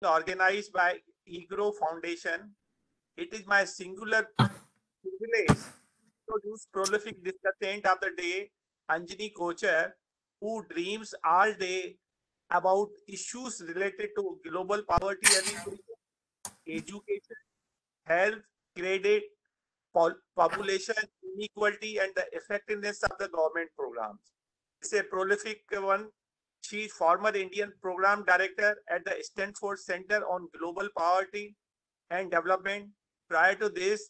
organized by EGROW Foundation. It is my singular privilege to introduce prolific discussant of the day, Anjini Kochar, who dreams all day about issues related to global poverty alleviation, education, health, credit, population inequality, and the effectiveness of the government programs. It's a prolific one. She is former Indian Program Director at the Stanford Center on Global Poverty and Development. Prior to this,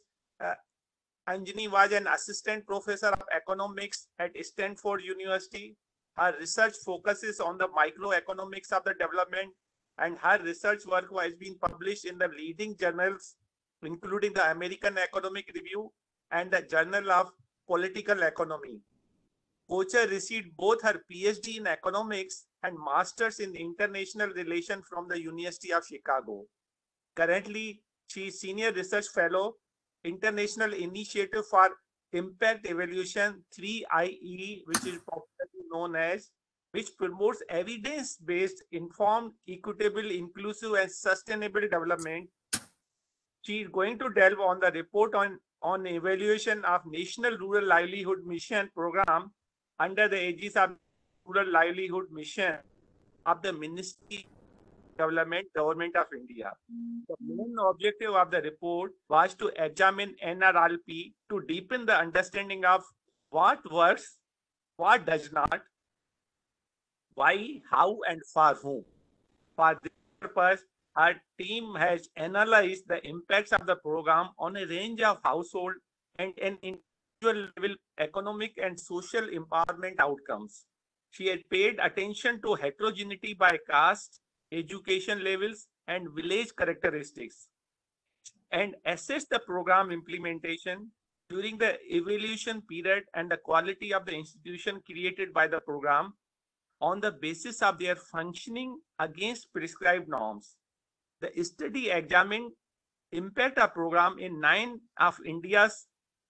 Anjini was an assistant professor of economics at Stanford University. Her research focuses on the microeconomics of the development, and her research work has been published in the leading journals, including the American Economic Review and the Journal of Political Economy. Kochar received both her PhD in economics and master's in international relations from the University of Chicago. Currently, she is senior research fellow, International Initiative for Impact Evaluation 3IE, which is popularly known as, which promotes evidence-based, informed, equitable, inclusive, and sustainable development. She is going to delve on the report on evaluation of National Rural Livelihood Mission program under the aegis of Rural Livelihood Mission of the Ministry of Development, Government of India. The main objective of the report was to examine NRLP to deepen the understanding of what works, what does not, why, how, and for whom. For this purpose, our team has analyzed the impacts of the program on a range of household and an individual level economic and social empowerment outcomes. She had paid attention to heterogeneity by caste, education levels, and village characteristics, and assessed the program implementation during the evaluation period and the quality of the institution created by the program on the basis of their functioning against prescribed norms. The study examined impact of program in 9 of India's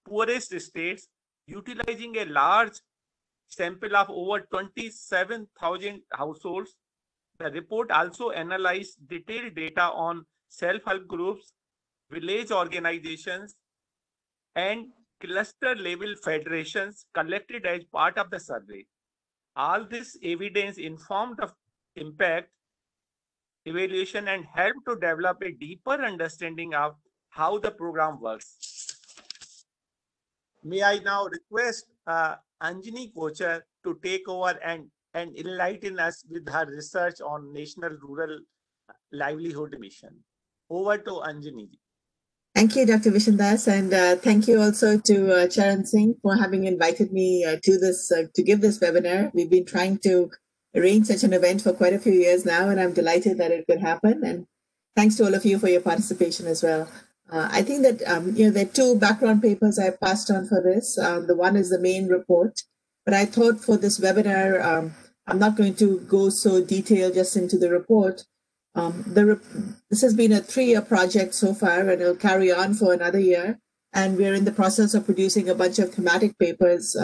poorest states, utilizing a large sample of over 27,000 households. The report also analyzed detailed data on self-help groups, village organizations, and cluster-level federations collected as part of the survey. All this evidence informed the impact evaluation and helped to develop a deeper understanding of how the program works. May I now request Anjini Kochar to take over and enlighten us with her research on National Rural Livelihood Mission. Over to Anjini. Thank you, Dr. Vishandas, and thank you also to Charan Singh for having invited me to this to give this webinar. We've been trying to arrange such an event for quite a few years now, and I'm delighted that it could happen. And thanks to all of you for your participation as well. I think that there are two background papers I passed on for this. The one is the main report, but I thought for this webinar, I'm not going to go so detailed just into the report. This has been a 3-year project so far, and it'll carry on for another year. And we're in the process of producing a bunch of thematic papers,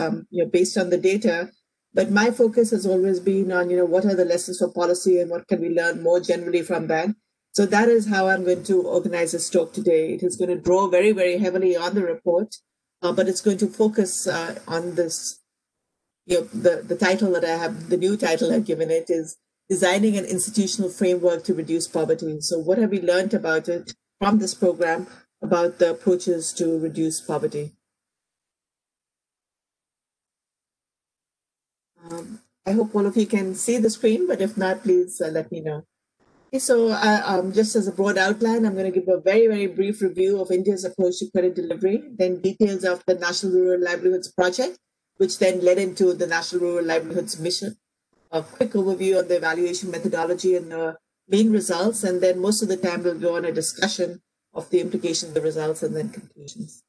based on the data. But my focus has always been on, what are the lessons for policy and what can we learn more generally from that. So that is how I'm going to organize this talk today. It is going to draw very, very heavily on the report, but it's going to focus on this. The title that I have, the new title I've given it is Designing an Institutional Framework to Reduce Poverty. So what have we learned about it from this program about the approaches to reduce poverty? I hope all of you can see the screen, but if not, please let me know. Okay, so just as a broad outline, I'm going to give a very, very brief review of India's approach to credit delivery, then details of the National Rural Livelihoods Project, which then led into the National Rural Livelihoods Mission. A quick overview of the evaluation methodology and the main results, and then most of the time we'll go on a discussion of the implications of the results and then conclusions.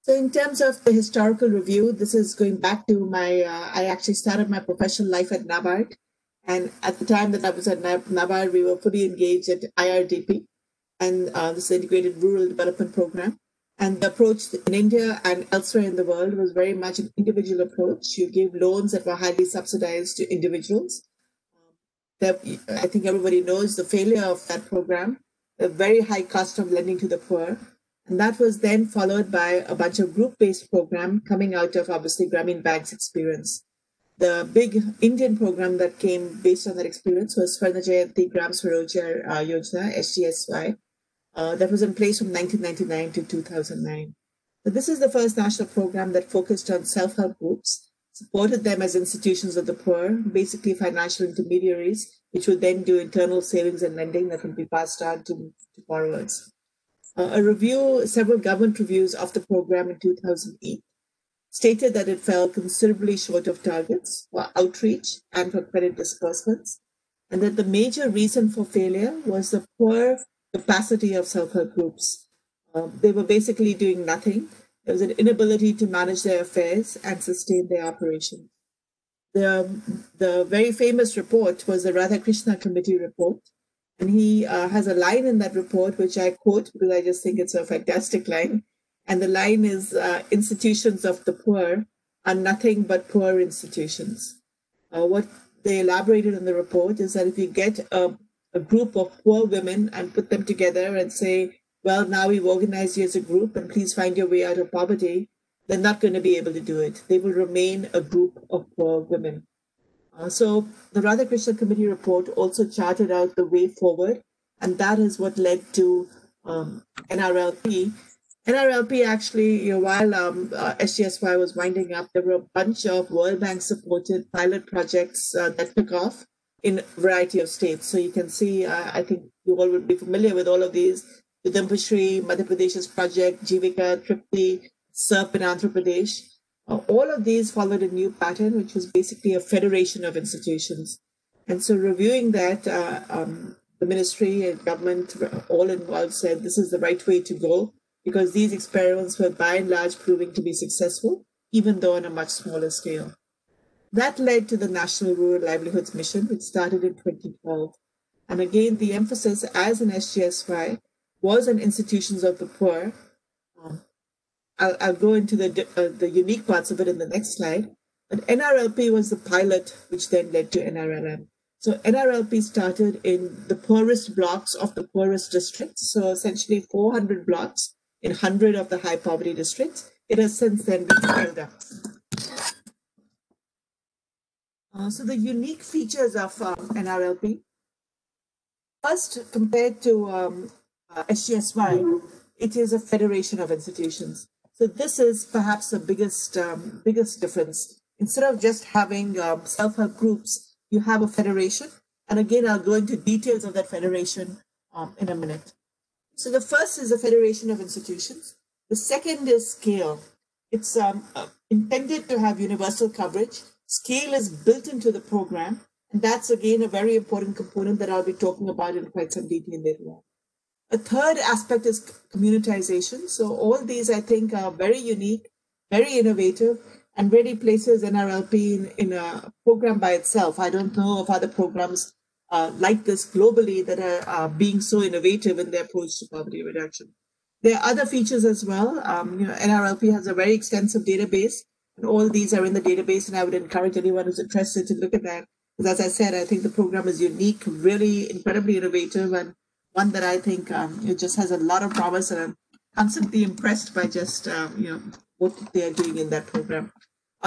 So in terms of the historical review, this is going back to my, I actually started my professional life at NABARD. And at the time that I was at NABARD, we were fully engaged at IRDP, and this Integrated Rural Development Program. And the approach in India and elsewhere in the world was very much an individual approach. You gave loans that were highly subsidized to individuals. I think everybody knows the failure of that program, the very high cost of lending to the poor. And that was then followed by a bunch of group-based program coming out of obviously Grameen Bank's experience. The big Indian program that came based on that experience was Swarna Jayanti Gram Swarojya Yojana, SGSY, that was in place from 1999 to 2009. So this is the first national program that focused on self-help groups, supported them as institutions of the poor, basically financial intermediaries, which would then do internal savings and lending that would be passed on to borrowers. Several government reviews of the program in 2008 stated that it fell considerably short of targets for outreach and for credit disbursements, and that the major reason for failure was the poor capacity of self-help groups. They were basically doing nothing. There was an inability to manage their affairs and sustain their operations. The very famous report was the Radhakrishna Committee report, and he has a line in that report which I quote because I just think it's a fantastic line. And the line is, institutions of the poor are nothing but poor institutions. What they elaborated in the report is that if you get a group of poor women and put them together and say, well, now we've organized you as a group and please find your way out of poverty, they're not going to be able to do it. They will remain a group of poor women. So the Radhakrishna Committee report also charted out the way forward, and that is what led to NRLP. NRLP actually, while SGSY was winding up, there were a bunch of World Bank supported pilot projects that took off in a variety of states. So you can see, I think you all would be familiar with all of these. The Udhampur, Madhya Pradesh's project, Jivika, Tripti, SERP in Andhra Pradesh. All of these followed a new pattern, which was basically a federation of institutions. And so reviewing that, the ministry and government all involved said this is the right way to go, because these experiments were by and large proving to be successful, even though on a much smaller scale. That led to the National Rural Livelihoods Mission, which started in 2012. And again, the emphasis, as in SGSY, was on institutions of the poor. I'll go into the unique parts of it in the next slide. But NRLP was the pilot, which then led to NRLM. So NRLP started in the poorest blocks of the poorest districts. So essentially 400 blocks in 100 of the high poverty districts. It has since then been scaled up. So the unique features of NRLP, first, compared to SGSY, it is a federation of institutions. So this is perhaps the biggest difference. Instead of just having self-help groups, you have a federation. And again, I'll go into details of that federation in a minute. So the first is a federation of institutions. The second is scale. It's intended to have universal coverage. Scale is built into the program. And that's, again, a very important component that I'll be talking about in quite some detail later on. A third aspect is communitization. So all these, I think, are very unique, very innovative, and really places NRLP in a program by itself. I don't know of other programs like this globally that are being so innovative in their approach to poverty reduction. There are other features as well. NRLP has a very extensive database, and all these are in the database, and I would encourage anyone who's interested to look at that. Because as I said, I think the program is unique, really incredibly innovative, and one that I think it just has a lot of promise, and I'm constantly impressed by just what they are doing in that program.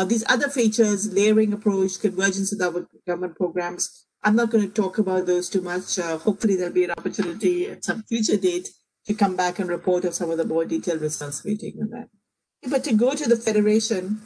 These other features, layering approach, convergence with our government programs, I'm not going to talk about those too much. Hopefully there'll be an opportunity at some future date to come back and report on some of the more detailed results we're taking on that. But to go to the federation,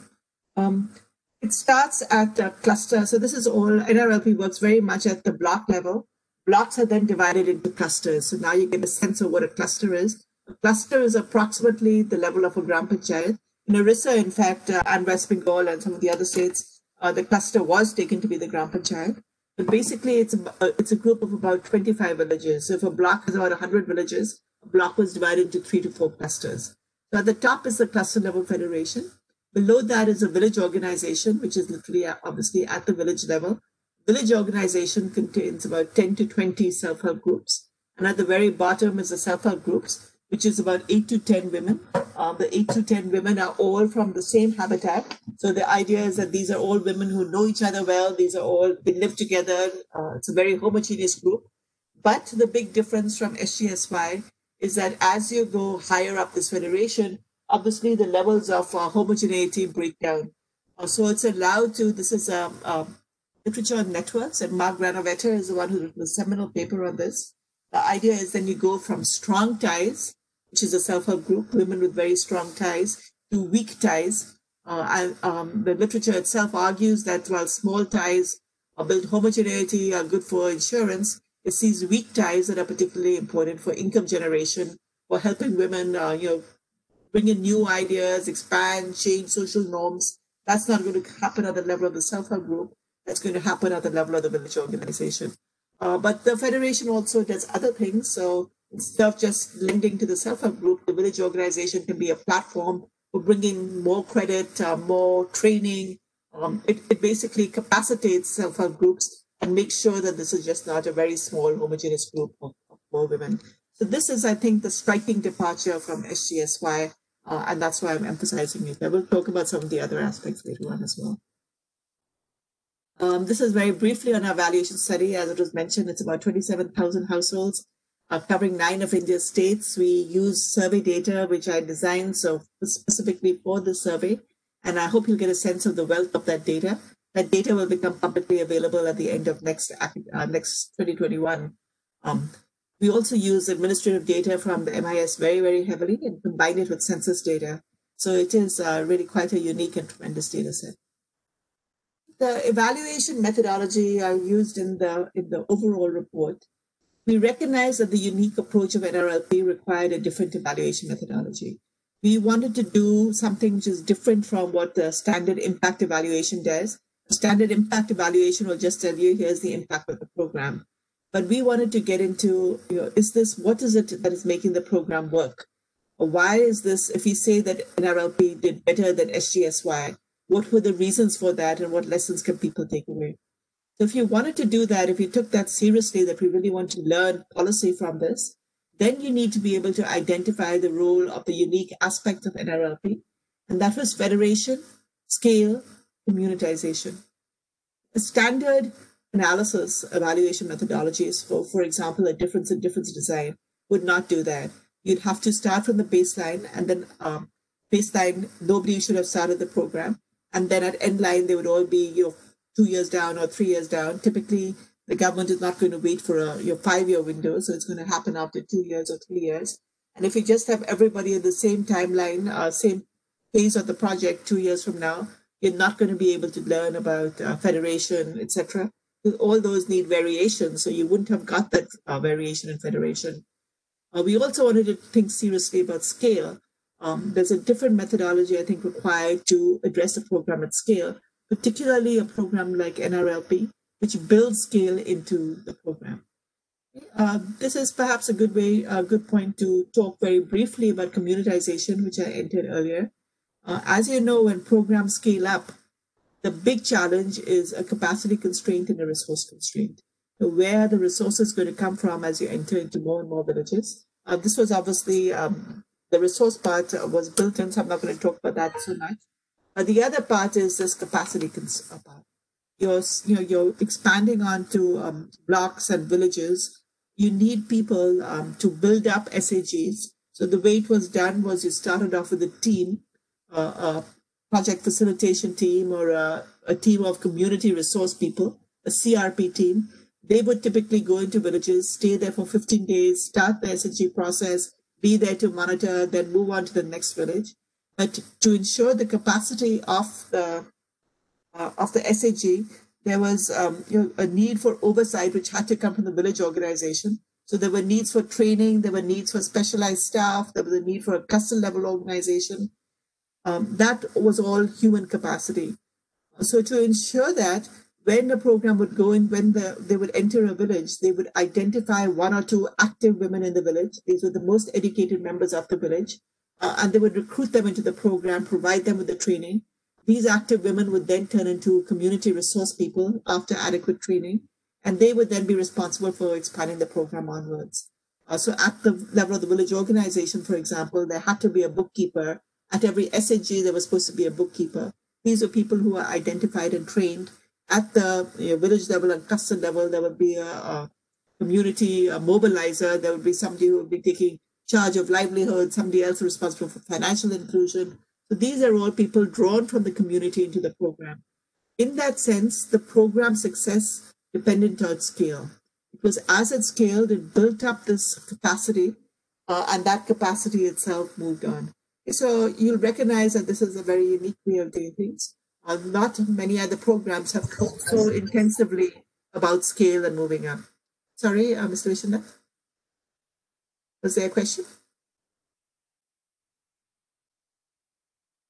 it starts at a cluster. So this is all, NRLP works very much at the block level. Blocks are then divided into clusters. So now you get a sense of what a cluster is. A cluster is approximately the level of a Gram Panchayat. In Orissa, in fact, and West Bengal and some of the other states, the cluster was taken to be the Gram Panchayat. But basically, it's a group of about 25 villages. So if a block has about 100 villages, a block was divided into 3 to 4 clusters. So at the top is the cluster level federation. Below that is a village organization, which is literally, obviously, at the village level. Village organization contains about 10 to 20 self-help groups. And at the very bottom is the self-help groups, which is about 8 to 10 women. The 8 to 10 women are all from the same habitat. So the idea is that these are all women who know each other well. These are all, they live together. It's a very homogeneous group. But the big difference from SGSY is that as you go higher up this federation, obviously the levels of homogeneity break down. So it's allowed to, this is literature on networks, and Mark Granovetter is the one who wrote the seminal paper on this. The idea is then you go from strong ties, which is a self-help group, women with very strong ties, to weak ties. The literature itself argues that while small ties build homogeneity, are good for insurance, it's these weak ties that are particularly important for income generation, for helping women, bring in new ideas, expand, change social norms. That's not going to happen at the level of the self-help group. That's going to happen at the level of the village organization. But the federation also does other things. So instead of just lending to the self-help group, the village organization can be a platform for bringing more credit, more training. It basically capacitates self-help groups and makes sure that this is just not a very small homogeneous group of more women. So this is, I think, the striking departure from SGSY, and that's why I'm emphasizing it. I will talk about some of the other aspects later on as well. This is very briefly on our valuation study. As it was mentioned, it's about 27,000 households covering 9 of India's states. We use survey data, which I designed so specifically for the survey, and I hope you'll get a sense of the wealth of that data. That data will become publicly available at the end of next 2021. We also use administrative data from the MIS very, very heavily and combine it with census data. So it is really quite a unique and tremendous data set. The evaluation methodology used in the overall report, we recognize that the unique approach of NRLP required a different evaluation methodology. We wanted to do something which is different from what the standard impact evaluation does. Standard impact evaluation will just tell you, here's the impact of the program. But we wanted to get into, what is it that is making the program work? Or why is this, if we say that NRLP did better than SGSY, what were the reasons for that and what lessons can people take away? So if you wanted to do that, if you took that seriously, that we really want to learn policy from this, then you need to be able to identify the role of the unique aspect of NRLP. And that was federation, scale, communitization. A standard analysis evaluation methodologies for example, a difference in difference design would not do that. You'd have to start from the baseline, and then baseline, nobody should have started the program. And then at end line, they would all be 2 years down or 3 years down. Typically, the government is not going to wait for a 5-year window, so it's going to happen after 2 years or 3 years. And if you just have everybody at the same timeline, same phase of the project 2 years from now, you're not going to be able to learn about federation, etc. All those need variation, so you wouldn't have got that variation in federation. We also wanted to think seriously about scale. There's a different methodology, I think, required to address a program at scale, particularly a program like NRLP, which builds scale into the program. This is perhaps a good point to talk very briefly about communitization, which I entered earlier. As you know, when programs scale up, the big challenge is a capacity constraint and a resource constraint. So where are the resources going to come from as you enter into more and more villages? This was obviously, the resource part was built in, so I'm not going to talk about that so much. The other part is this capacity part. You're expanding onto blocks and villages. You need people to build up SAGs. So the way it was done was you started off with a team, a project facilitation team, or a team of community resource people, a CRP team. They would typically go into villages, stay there for 15 days, start the SAG process, be there to monitor, then move on to the next village. But to ensure the capacity of the SAG, there was a need for oversight, which had to come from the village organization. So there were needs for training, there were needs for specialized staff, there was a need for a custom level organization. That was all human capacity. So to ensure that when the program would go in, when they would enter a village, they would identify 1 or 2 active women in the village. These were the most educated members of the village. And they would recruit them into the program, provide them with the training. These active women would then turn into community resource people after adequate training, and they would then be responsible for expanding the program onwards. So at the level of the village organization, for example, there had to be a bookkeeper. At every SHG, there was supposed to be a bookkeeper. These are people who are identified and trained. At the village level and cluster level, there would be a community mobilizer. There would be somebody who would be taking charge of livelihood, somebody else responsible for financial inclusion. So these are all people drawn from the community into the program. In that sense, the program success depended on scale. It was as it scaled, it built up this capacity, and that capacity itself moved on. So you'll recognize that this is a very unique way of doing things. Not many other programs have thought so intensively about scale and moving up. Sorry, Mr. Vishnu, was there a question?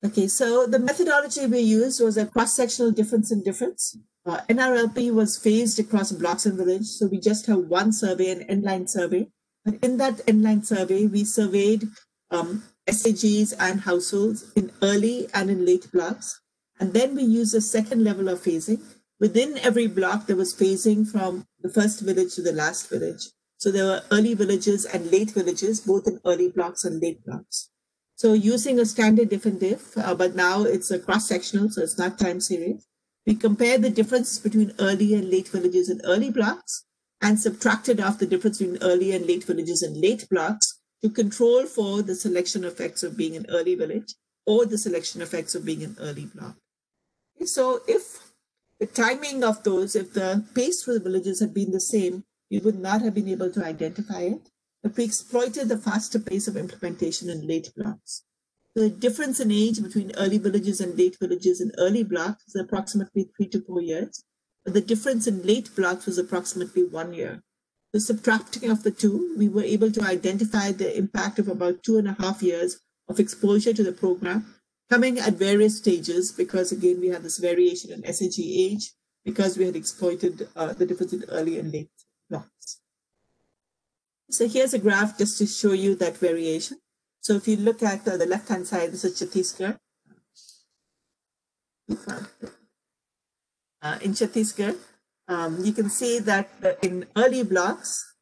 Okay, so the methodology we used was a cross-sectional difference in difference. NRLP was phased across blocks and village, so we just have one survey, an end-line survey. But in that end-line survey, we surveyed SAGs and households in early and in late blocks. And then we used a second level of phasing. Within every block, there was phasing from the first village to the last village. So there were early villages and late villages, both in early blocks and late blocks. So using a standard diff and diff, but now it's a cross-sectional, so it's not time series. We compare the difference between early and late villages in early blocks and subtracted off the difference between early and late villages in late blocks to control for the selection effects of being an early village or the selection effects of being an early block. Okay, so if the timing of those, if the pace for the villages had been the same, we would not have been able to identify it. But we exploited the faster pace of implementation in late blocks. So the difference in age between early villages and late villages in early blocks is approximately 3 to 4 years. But the difference in late blocks was approximately 1 year. So subtracting of the two, we were able to identify the impact of about 2.5 years of exposure to the program, coming at various stages, because again, we had this variation in SAG age, because we had exploited the difference in early and late blocks. So here's a graph just to show you that variation. So if you look at the left-hand side, this is Chhattisgarh. In Chhattisgarh, you can see that in early blocks,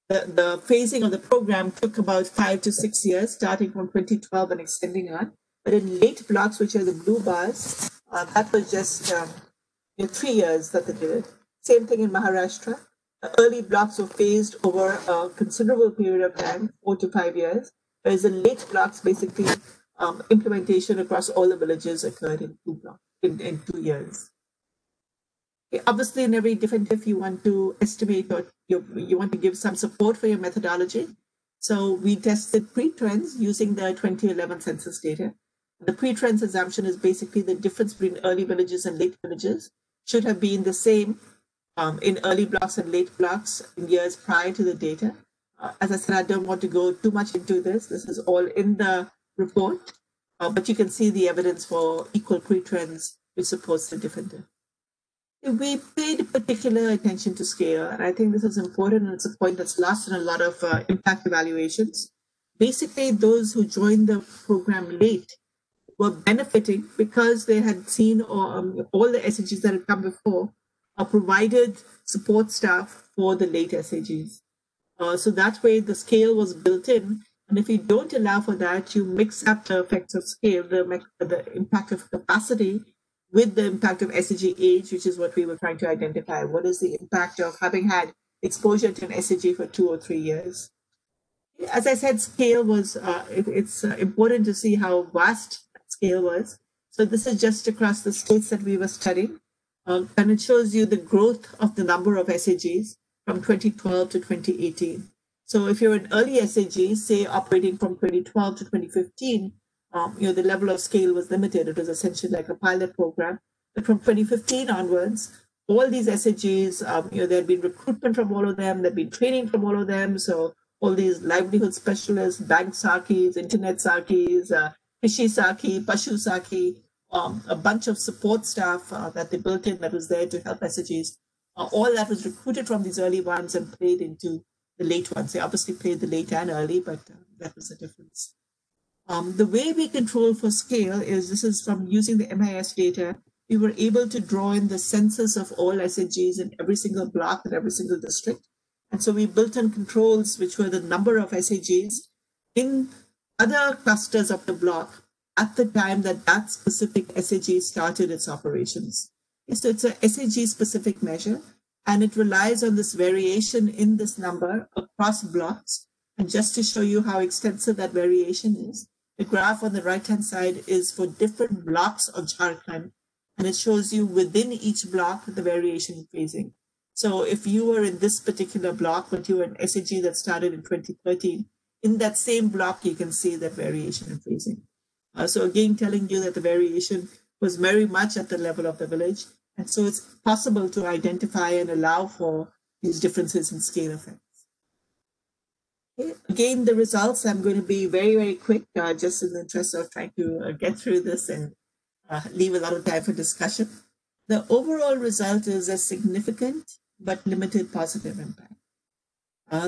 the phasing of the program took about 5 to 6 years, starting from 2012 and extending on. But in late blocks, which are the blue bars, that was just 3 years that they did it. Same thing in Maharashtra. Early blocks were phased over a considerable period of time, 4 to 5 years, whereas the late blocks, basically, implementation across all the villages occurred in 2 years. Okay, obviously, in every different diff, you want to estimate or you want to give some support for your methodology. So we tested pre-trends using the 2011 census data. The pre-trends assumption is basically the difference between early villages and late villages should have been the same in early blocks and late blocks in years prior to the data. As I said, I don't want to go too much into this. This is all in the report, but you can see the evidence for equal pre-trends which supports the different diff. We paid particular attention to scale, and I think this is important, and it's a point that's lost in a lot of impact evaluations. Basically, those who joined the program late were benefiting because they had seen all the SAGs that had come before provided support staff for the late SAGs. So that way the scale was built in. And if you don't allow for that, you mix up the effects of scale, the impact of capacity with the impact of SAG age, which is what we were trying to identify. What is the impact of having had exposure to an SAG for 2 or 3 years? As I said, scale was, it's important to see how vast that scale was. So this is just across the states that we were studying. And it shows you the growth of the number of SAGs from 2012 to 2018. So if you're an early SAG, say operating from 2012 to 2015, the level of scale was limited. It was essentially like a pilot program. But from 2015 onwards, all these SAGs, there had been recruitment from all of them, there had been training from all of them. So all these livelihood specialists, bank sakis, internet sakis, Krishi Saki, Pashu Saki, a bunch of support staff that they built in that was there to help SAGs. All that was recruited from these early ones and played into the late ones. They obviously played the late and early, but that was the difference. The way we control for scale is, this is from using the MIS data. We were able to draw in the census of all SAGs in every single block and every single district. And so we built in controls, which were the number of SAGs in other clusters of the block at the time that that specific SAG started its operations. So it's a SAG-specific measure, and it relies on this variation in this number across blocks. And just to show you how extensive that variation is, the graph on the right-hand side is for different blocks of Jharkhand, and it shows you within each block the variation in phasing. So if you were in this particular block, but you were an SAG that started in 2013, in that same block, you can see that variation in phasing. So again, telling you that the variation was very much at the level of the village. And so it's possible to identify and allow for these differences in scale effects. Okay. Again, the results, I'm going to be very, very quick, just in the interest of trying to get through this and leave a lot of time for discussion. The overall result is a significant but limited positive impact.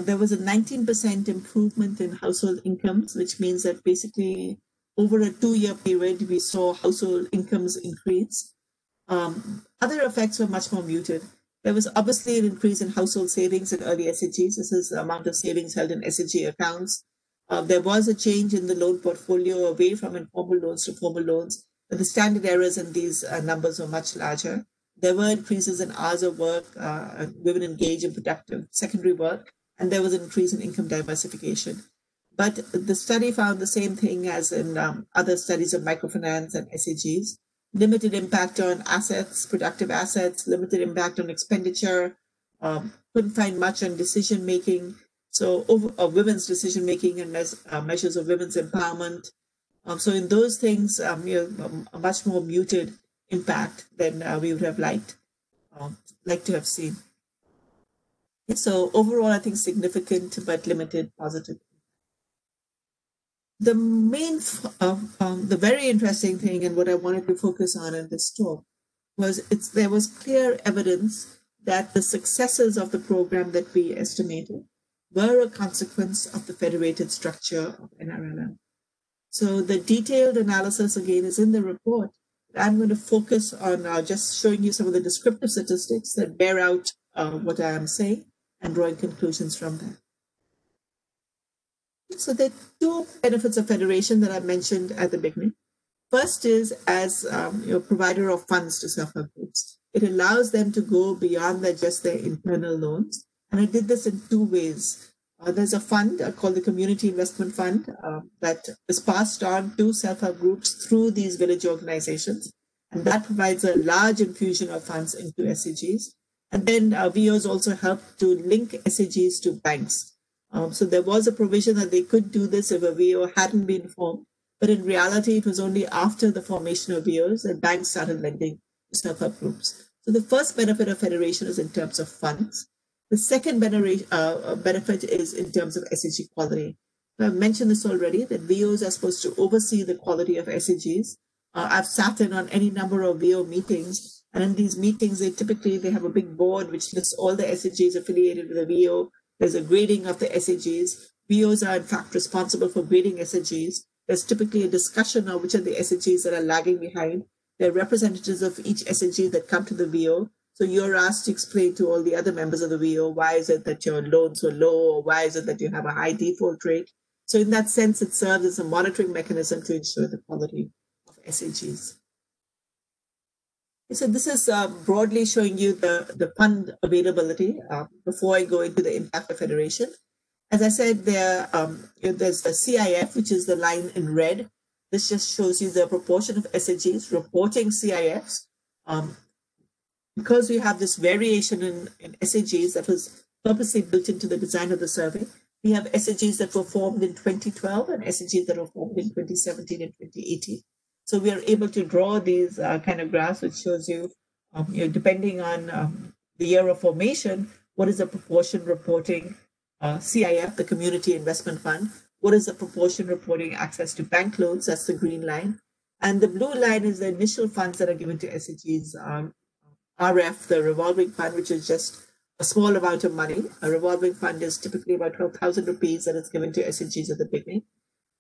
There was a 19% improvement in household incomes, which means that basically over a 2-year period, we saw household incomes increase. Other effects were much more muted. There was obviously an increase in household savings in early SAGs. This is the amount of savings held in SAG accounts. There was a change in the loan portfolio away from informal loans to formal loans, but the standard errors in these numbers were much larger. There were increases in hours of work, women engaged in productive secondary work, and there was an increase in income diversification. But the study found the same thing as in other studies of microfinance and SAGs. Limited impact on assets, productive assets, limited impact on expenditure, couldn't find much on decision-making. So women's decision-making and measures of women's empowerment. So in those things, a much more muted impact than we would have liked to have seen. So overall, I think significant but limited positive. The main, the very interesting thing, and what I wanted to focus on in this talk, was there was clear evidence that the successes of the program that we estimated were a consequence of the federated structure of NRLM. So the detailed analysis, again, is in the report. I'm going to focus on just showing you some of the descriptive statistics that bear out what I am saying and drawing conclusions from that. So there are two benefits of federation that I mentioned at the beginning. First is as a provider of funds to self-help groups. It allows them to go beyond just their internal loans. And I did this in two ways. There's a fund called the Community Investment Fund that is passed on to self-help groups through these village organizations. And that provides a large infusion of funds into SAGs. And then VOs also help to link SAGs to banks. So there was a provision that they could do this if a VO hadn't been formed. But in reality, it was only after the formation of VOs that banks started lending to self-help groups. So the first benefit of federation is in terms of funds. The second benefit is in terms of SAG quality. I've mentioned this already, that VOs are supposed to oversee the quality of SAGs. I've sat in on any number of VO meetings, and in these meetings, they have a big board which lists all the SAGs affiliated with a VO. There's a grading of the SAGs. VOs are in fact responsible for grading SAGs. There's typically a discussion of which are the SAGs that are lagging behind. There are representatives of each SAG that come to the VO. So you're asked to explain to all the other members of the VO, why is it that your loans are low, or why is it that you have a high default rate? So in that sense, it serves as a monitoring mechanism to ensure the quality of SAGs. So this is broadly showing you the fund availability before I go into the impact of federation. As I said, there's the CIF, which is the line in red. This just shows you the proportion of SAGs reporting CIFs. Because we have this variation in SAGs that was purposely built into the design of the survey, we have SAGs that were formed in 2012 and SAGs that were formed in 2017 and 2018. So we are able to draw these kind of graphs, which shows you, depending on the year of formation, what is the proportion reporting CIF, the Community Investment Fund? What is the proportion reporting access to bank loans? That's the green line. And the blue line is the initial funds that are given to SAGs. RF, the revolving fund, which is just a small amount of money. A revolving fund is typically about 12,000 rupees that is given to SAGs at the beginning.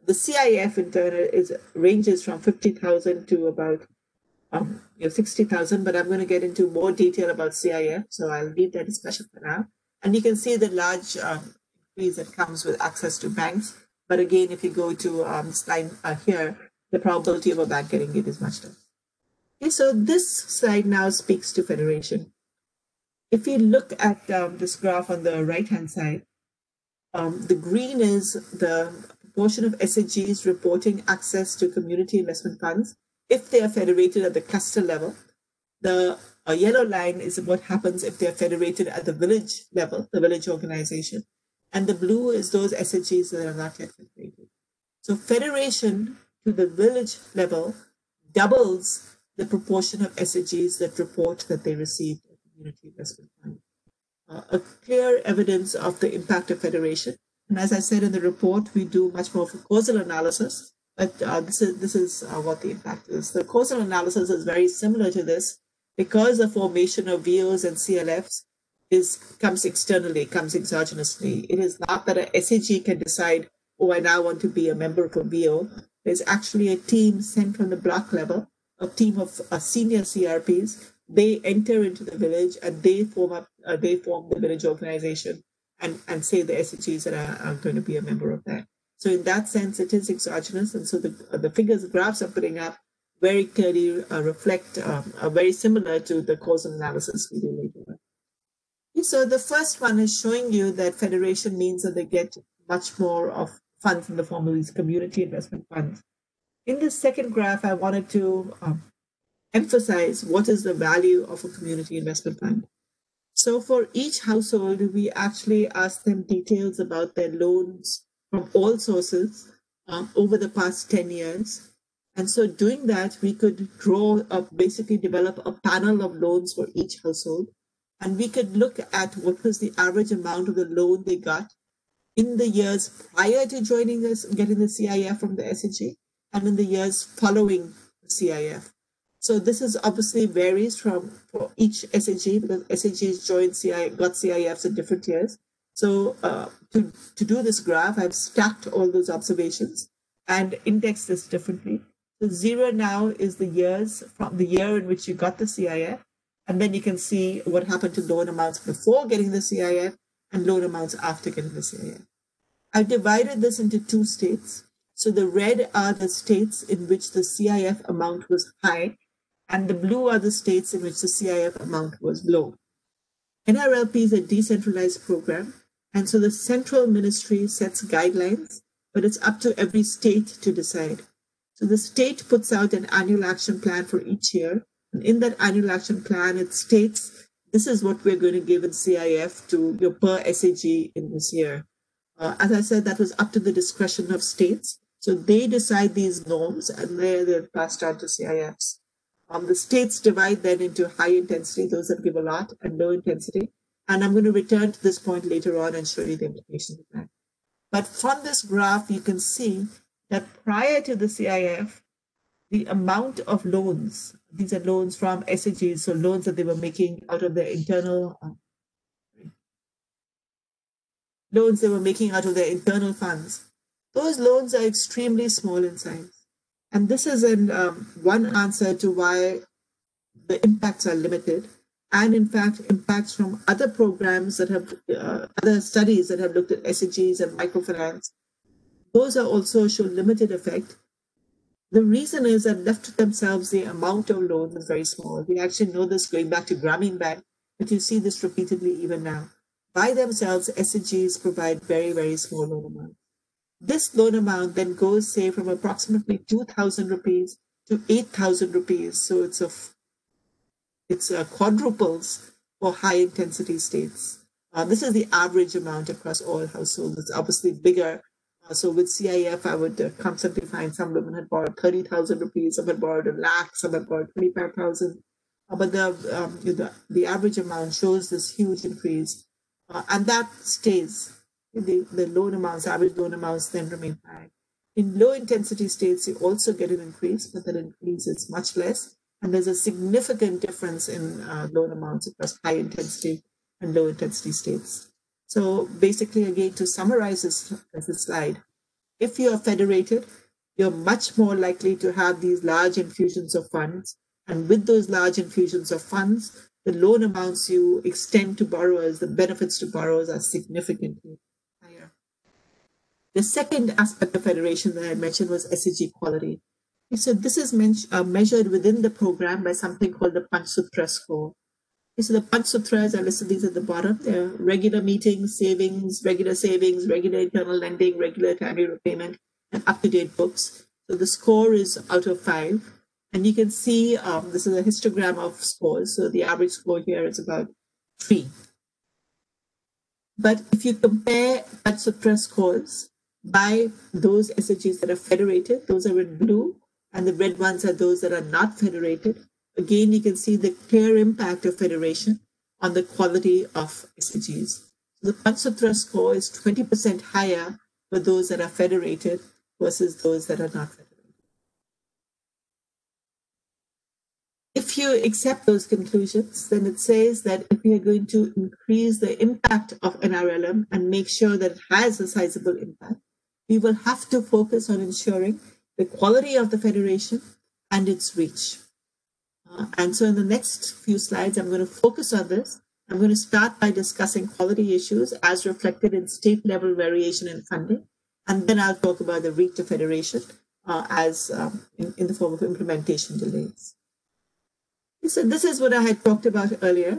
The CIF in turn ranges from 50,000 to about 60,000, but I'm going to get into more detail about CIF, so I'll leave that discussion for now. And you can see the large increase that comes with access to banks. But again, if you go to slide here, the probability of a bank getting it is much less. Okay, so this slide now speaks to federation. If you look at this graph on the right-hand side, the green is the proportion of SHGs reporting access to community investment funds if they are federated at the cluster level. The yellow line is what happens if they are federated at the village level, the village organization. And the blue is those SHGs that are not yet federated. So federation to the village level doubles the proportion of SHGs that report that they received a community investment fund. A clear evidence of the impact of federation. And as I said in the report, we do much more of a causal analysis, but this is what the impact is. The causal analysis is very similar to this because the formation of VOs and CLFs comes externally, comes exogenously. It is not that a SHG can decide, oh, I now want to be a member of a VO. There's actually a team sent from the block level, a team of senior CRPs. They enter into the village and they form the village organization and say the SHGs that are going to be a member of that. So in that sense, it is exogenous. And so the figures, the graphs are putting up very clearly reflect, are very similar to the causal analysis we do later on. So the first one is showing you that federation means that they get much more of funds in the form of these community investment funds. In this second graph, I wanted to emphasize what is the value of a community investment fund. So for each household, we actually ask them details about their loans from all sources over the past 10 years. And so doing that, we could basically develop a panel of loans for each household. And we could look at what was the average amount of the loan they got in the years prior to getting the CIF from the SHG and in the years following the CIF. So this is obviously varies for each SHG because SHGs got CIFs in different years. So to do this graph, I've stacked all those observations and indexed this differently. So 0 now is the years from the year in which you got the CIF. And then you can see what happened to loan amounts before getting the CIF and loan amounts after getting the CIF. I've divided this into 2 states. So the red are the states in which the CIF amount was high, and the blue are the states in which the CIF amount was low. NRLP is a decentralized program, and so the central ministry sets guidelines, but it's up to every state to decide. So the state puts out an annual action plan for each year, and in that annual action plan, it states, this is what we're going to give in CIF to your per SAG in this year. As I said, that was up to the discretion of states. So they decide these norms and they're passed on to CIFs. The states divide then into high intensity, those that give a lot, and low intensity. And I'm going to return to this point later on and show you the implications of that. But from this graph, you can see that prior to the CIF, the amount of loans, these are loans from SHGs, so loans that they were making out of their internal funds. Those loans are extremely small in size. And this is one answer to why the impacts are limited. And in fact, impacts from other programs that have, other studies that have looked at SHGs and microfinance, those are also show limited effect. The reason is that left to themselves, the amount of loans is very small. We actually know this going back to Grameen Bank, but you see this repeatedly even now. By themselves, SHGs provide very, very small loan amounts. This loan amount then goes, say, from approximately 2,000 rupees to 8,000 rupees. So it's quadruples for high intensity states. This is the average amount across all households. It's obviously bigger. So with CIF, I would constantly find some women had borrowed 30,000 rupees, some had borrowed 1 lakh, some had borrowed 25,000. But the average amount shows this huge increase. And that stays. The loan amounts, average loan amounts then remain high. In low intensity states, you also get an increase, but that increase is much less. And there's a significant difference in loan amounts across high intensity and low intensity states. So basically, again, to summarize this slide, if you are federated, you're much more likely to have these large infusions of funds. And with those large infusions of funds, the loan amounts you extend to borrowers, the benefits to borrowers are significantly higher. The second aspect of federation that I mentioned was SEG quality. So this is measured within the program by something called the Panch Sutra score. So the Panch Sutras, I listed these at the bottom. They're regular meetings, regular internal lending, regular timely repayment, and up-to-date books. So the score is out of 5. And you can see this is a histogram of scores. So the average score here is about 3. But if you compare Panch Sutra scores by those SHGs that are federated, those are in blue, and the red ones are those that are not federated. Again, you can see the clear impact of federation on the quality of SHGs. So the Panch Sutra score is 20% higher for those that are federated versus those that are not federated. If you accept those conclusions, then it says that if we are going to increase the impact of NRLM and make sure that it has a sizable impact, we will have to focus on ensuring the quality of the federation and its reach. And so in the next few slides, I'm going to focus on this. I'm going to start by discussing quality issues as reflected in state level variation in funding. And then I'll talk about the reach of federation in the form of implementation delays. So this is what I had talked about earlier.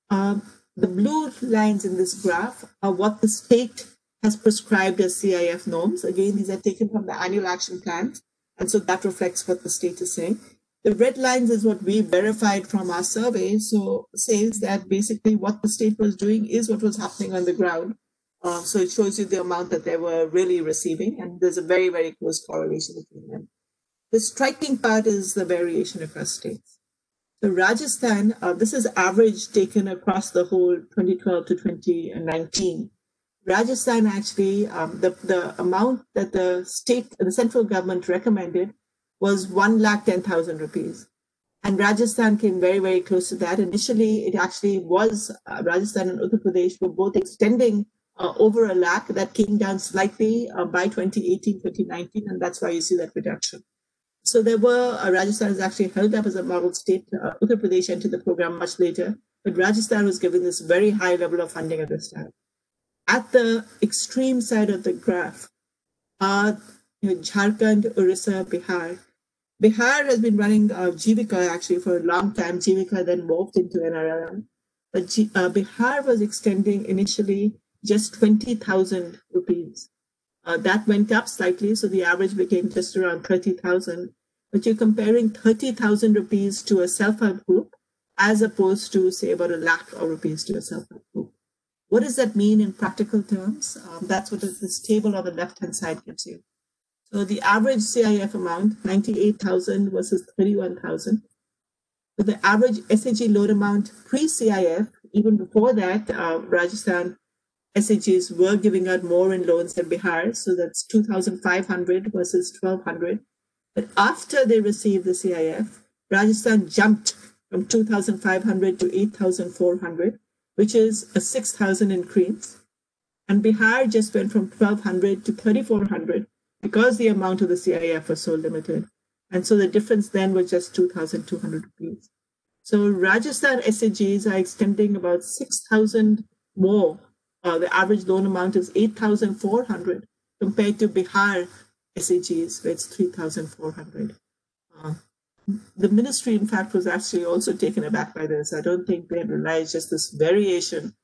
The blue lines in this graph are what the state has prescribed as CIF norms. Again, these are taken from the annual action plans. And so that reflects what the state is saying. The red lines is what we verified from our survey. So it says that basically what the state was doing is what was happening on the ground. So it shows you the amount that they were really receiving. And there's a very, very close correlation between them. The striking part is the variation across states. So Rajasthan, this is average taken across the whole 2012 to 2019. Rajasthan actually, the amount that the central government recommended was 1,10,000 rupees. And Rajasthan came very, very close to that. Initially, it actually was Rajasthan and Uttar Pradesh were both extending over 1 lakh. That came down slightly by 2018, 2019, and that's why you see that reduction. So there were, Rajasthan is actually held up as a model state. Uttar Pradesh entered the program much later, but Rajasthan was given this very high level of funding at this time. At the extreme side of the graph are Jharkhand, Orissa, Bihar. Bihar has been running Jivika actually for a long time. Jivika then morphed into NRLM. But Bihar was extending initially just 20,000 rupees. That went up slightly, so the average became just around 30,000. But you're comparing 30,000 rupees to a self-help group as opposed to, say, about 1 lakh of rupees to a self-help group. What does that mean in practical terms? That's what this table on the left-hand side gives you. So the average CIF amount, 98,000 versus 31,000. But the average SHG loan amount pre-CIF, even before that, Rajasthan SHGs were giving out more in loans than Bihar. So that's 2,500 versus 1,200. But after they received the CIF, Rajasthan jumped from 2,500 to 8,400, which is a 6,000 increase. And Bihar just went from 1,200 to 3,400 because the amount of the CIF was so limited. And so the difference then was just 2,200 rupees. So Rajasthan SHGs are extending about 6,000 more. The average loan amount is 8,400 compared to Bihar SHGs, where it's 3,400. The ministry, in fact, was actually also taken aback by this. I don't think they had realized just this variation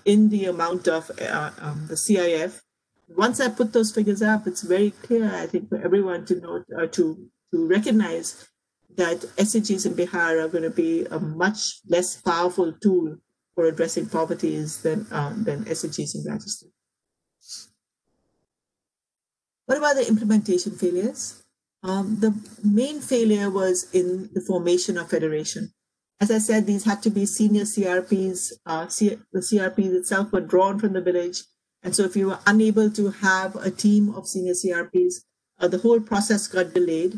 in the amount of the CIF. Once I put those figures up, it's very clear, I think, for everyone to know, to recognize that SHGs in Bihar are going to be a much less powerful tool for addressing poverty than SHGs in Rajasthan. What about the implementation failures? The main failure was in the formation of federation. As I said, these had to be senior CRPs. The CRPs itself were drawn from the village. And so if you were unable to have a team of senior CRPs, the whole process got delayed.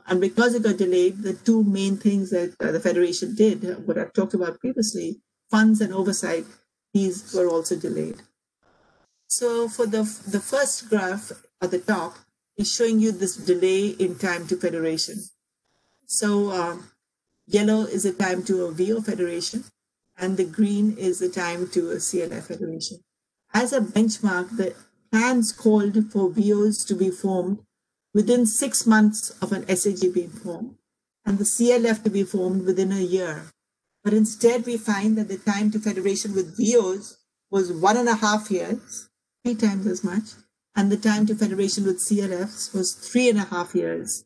And because it got delayed, the two main things that the federation did, what I've talked about previously, funds and oversight, these were also delayed. So for the first graph at the top is showing you this delay in time to federation. So Yellow is the time to a VO federation, and the green is the time to a CLF federation. As a benchmark, the plans called for VOs to be formed within 6 months of an SAG being formed, and the CLF to be formed within a year. But instead, we find that the time to federation with VOs was 1.5 years, 3 times as much, and the time to federation with CLFs was 3.5 years.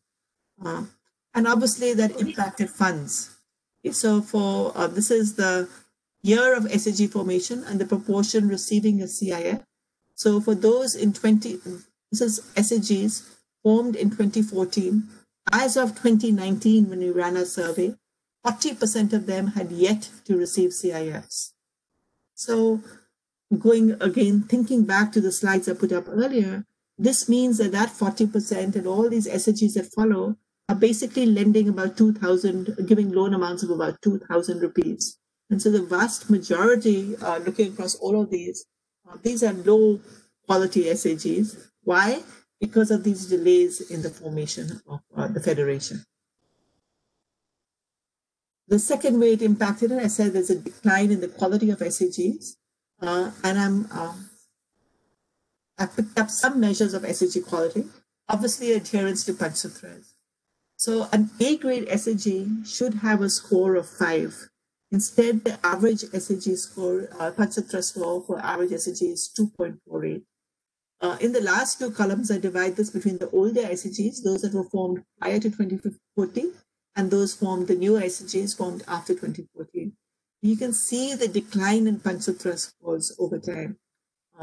And obviously, that impacted funds. So for this is the year of SAG formation and the proportion receiving a CIF. So for those in this is SAGs formed in 2014. As of 2019, when we ran our survey, 40% of them had yet to receive CIFs. So going again, thinking back to the slides I put up earlier, this means that 40% and all these SAGs that follow are basically lending about 2,000, giving loan amounts of about 2,000 rupees. And so the vast majority, looking across all of these are low quality SAGs. Why? Because of these delays in the formation of the federation. The second way it impacted it, I said there's a decline in the quality of SAGs. And I've picked up some measures of SAG quality, obviously adherence to Panchsutras. So an A-grade SAG should have a score of 5. Instead, the average SAG score, Panchsutra score for average SAG is 2.48. In the last 2 columns, I divide this between the older SAGs, those that were formed prior to 2014, and those formed, the newer SAGs formed after 2014. You can see the decline in Panchsutra scores over time,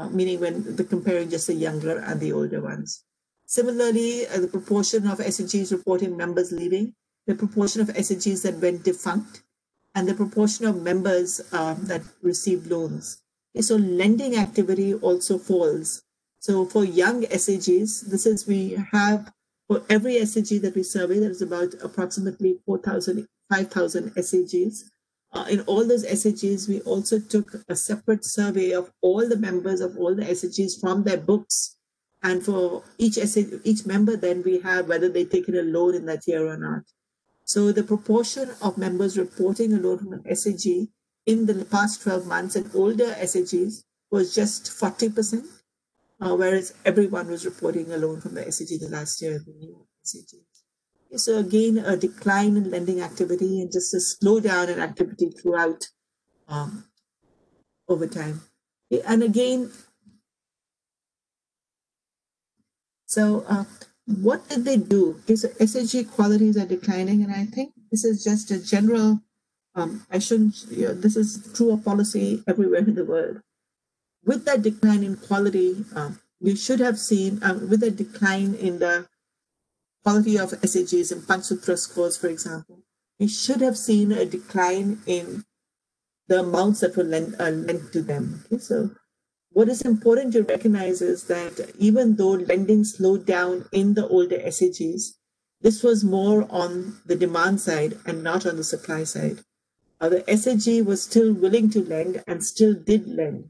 meaning when comparing just the younger and the older ones. Similarly, the proportion of SAGs reporting members leaving, the proportion of SAGs that went defunct, and the proportion of members that received loans. Okay, so lending activity also falls. So for young SAGs, this is, we have for every SAG that we survey, there is about approximately 5,000 SAGs. In all those SAGs, we also took a separate survey of all the members of all the SAGs from their books. And for each member, then we have whether they've taken a loan in that year or not. So the proportion of members reporting a loan from an SAG in the past 12 months and older SAGs was just 40%, whereas everyone was reporting a loan from the SAG the last year, the new SAGs. So again, a decline in lending activity and just a slowdown in activity throughout over time. And again, so what did they do? Okay, so SAG qualities are declining, and I think this is just a general, this is true of policy everywhere in the world. With that decline in quality, we should have seen, with a decline in the quality of SAGs and Panchsutra scores, for example, we should have seen a decline in the amounts that were lent to them. Okay, so what is important to recognize is that even though lending slowed down in the older SAGs, this was more on the demand side and not on the supply side. The SAG was still willing to lend and still did lend.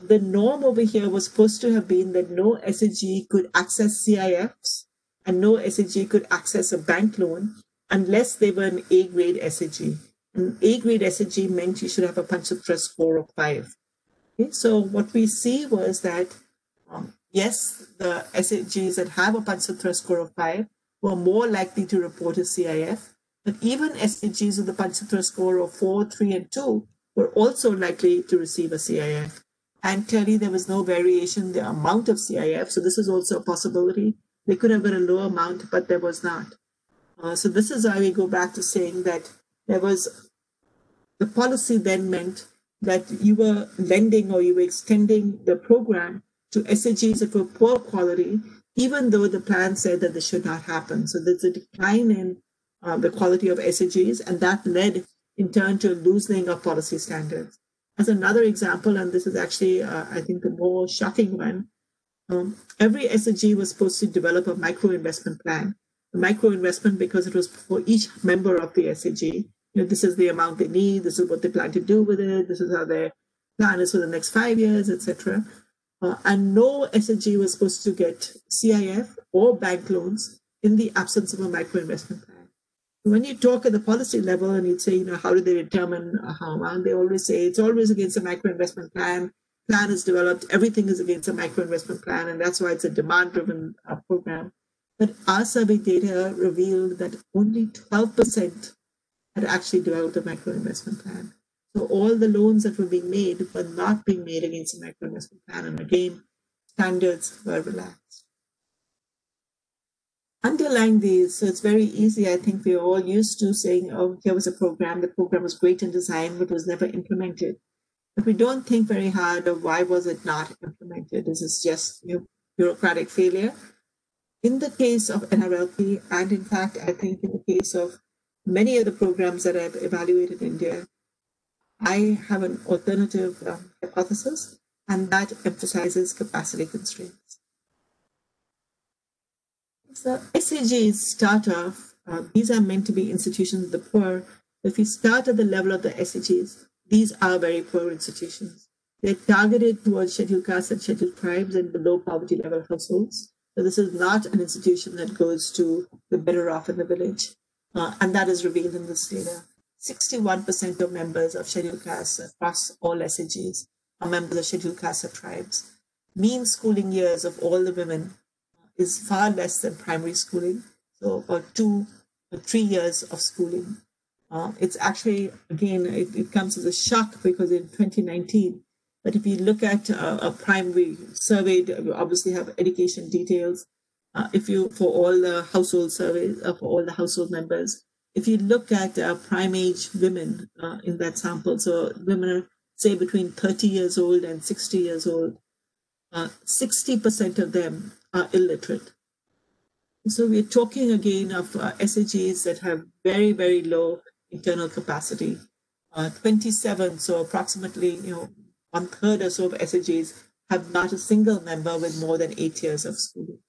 The norm over here was supposed to have been that no SAG could access CIFs and no SAG could access a bank loan unless they were an A-grade SAG. An A-grade SAG meant you should have a Panchsutra score of 5. Okay, so what we see was that, yes, the SAGs that have a Panchsutra score of 5 were more likely to report a CIF, but even SAGs with a Panchsutra score of 4, 3, and 2 were also likely to receive a CIF. And clearly there was no variation in the amount of CIF, so this is also a possibility. They could have got a low amount, but there was not. So this is why we go back to saying that there was, the policy then meant that you were lending or you were extending the program to SAGs that were poor quality, even though the plan said that this should not happen. So there's a decline in the quality of SAGs, and that led in turn to a loosening of policy standards. As another example, and this is actually, I think, the more shocking one, every SAG was supposed to develop a micro-investment plan. A micro-investment because it was for each member of the SAG. This is the amount they need, this is what they plan to do with it, this is how their plan is for the next 5 years, etc. And no SAG was supposed to get CIF or bank loans in the absence of a micro-investment plan. When you talk at the policy level and you'd say, you know, how do they determine how, and they always say it's always against a micro investment plan. Plan is developed, everything is against a micro investment plan, and that's why it's a demand-driven program. But our survey data revealed that only 12% had actually developed a micro investment plan. So all the loans that were being made were not being made against a micro investment plan, and again, standards were relaxed. Underlying these, so it's very easy. I think we're all used to saying, oh, here was a program. The program was great in design, but was never implemented. But we don't think very hard of why was it not implemented. Is this just bureaucratic failure? In the case of NRLP, and in fact, I think in the case of many of the programs that I've evaluated in India, I have an alternative hypothesis, and that emphasizes capacity constraints. So SAGs start off, these are meant to be institutions of the poor. If you start at the level of the SAGs, these are very poor institutions. They're targeted towards scheduled castes and scheduled tribes and below poverty level households. So this is not an institution that goes to the better off in the village. And that is revealed in this data. 61% of members of scheduled castes across all SAGs are members of scheduled castes or tribes. Mean schooling years of all the women is far less than primary schooling, so about 2 or 3 years of schooling. It's actually, again, it comes as a shock because in 2019, but if you look at a primary survey, we obviously have education details. For all the household surveys, for all the household members, if you look at prime age women in that sample, so women are, say, between 30 years old and 60 years old, 60% of them are illiterate. So we're talking again of SAGs that have very, very low internal capacity. 27, so approximately 1/3 or so of SAGs have not a single member with more than 8 years of schooling.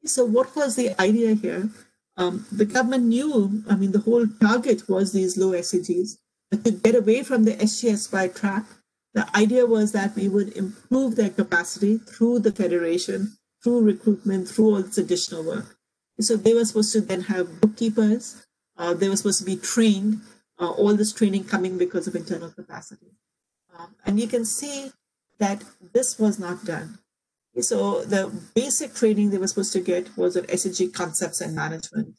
So what was the idea here? The government knew, the whole target was these low SAGs, but to get away from the SGSY trap, the idea was that we would improve their capacity through the federation, through recruitment, through all this additional work. So they were supposed to then have bookkeepers. They were supposed to be trained, all this training coming because of internal capacity. And you can see that this was not done. So the basic training they were supposed to get was on SAG concepts and management.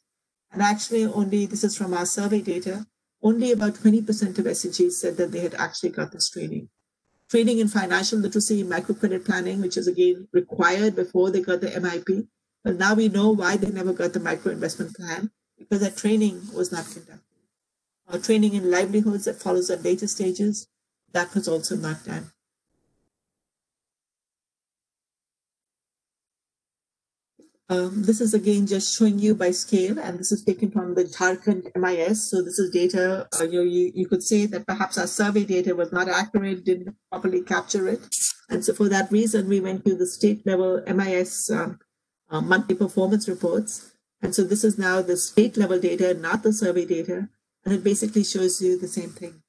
And actually only, this is from our survey data, only about 20% of SAGs said that they had actually got this training. Training in financial literacy, microcredit planning, which is again required before they got the MIP. But now we know why they never got the micro investment plan, because that training was not conducted. Training in livelihoods that follows at later stages, that was also not done. This is again just showing you by scale, and this is taken from the Jharkhand MIS. So this is data, you could say that perhaps our survey data was not accurate, didn't properly capture it. And so for that reason, we went to the state level MIS monthly performance reports. And so this is now the state level data, not the survey data. And it basically shows you the same thing.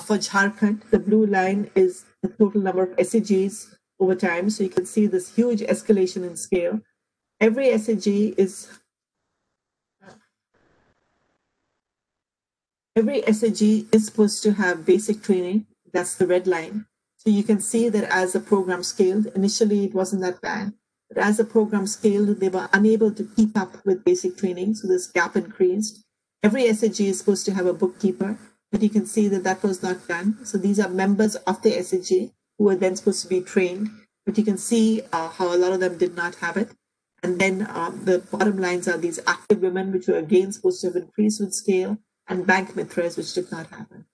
For Jharkhand, the blue line is the total number of SAGs over time. So you can see this huge escalation in scale. Every SAG is supposed to have basic training. That's the red line. So you can see that as the program scaled, initially it wasn't that bad. But as the program scaled, they were unable to keep up with basic training. So this gap increased. Every SAG is supposed to have a bookkeeper, but you can see that that was not done. So these are members of the SAG who were then supposed to be trained. But you can see how a lot of them did not have it. And then the bottom lines are these active women, which were again supposed to have increased with scale, and bank mithras, which did not happen.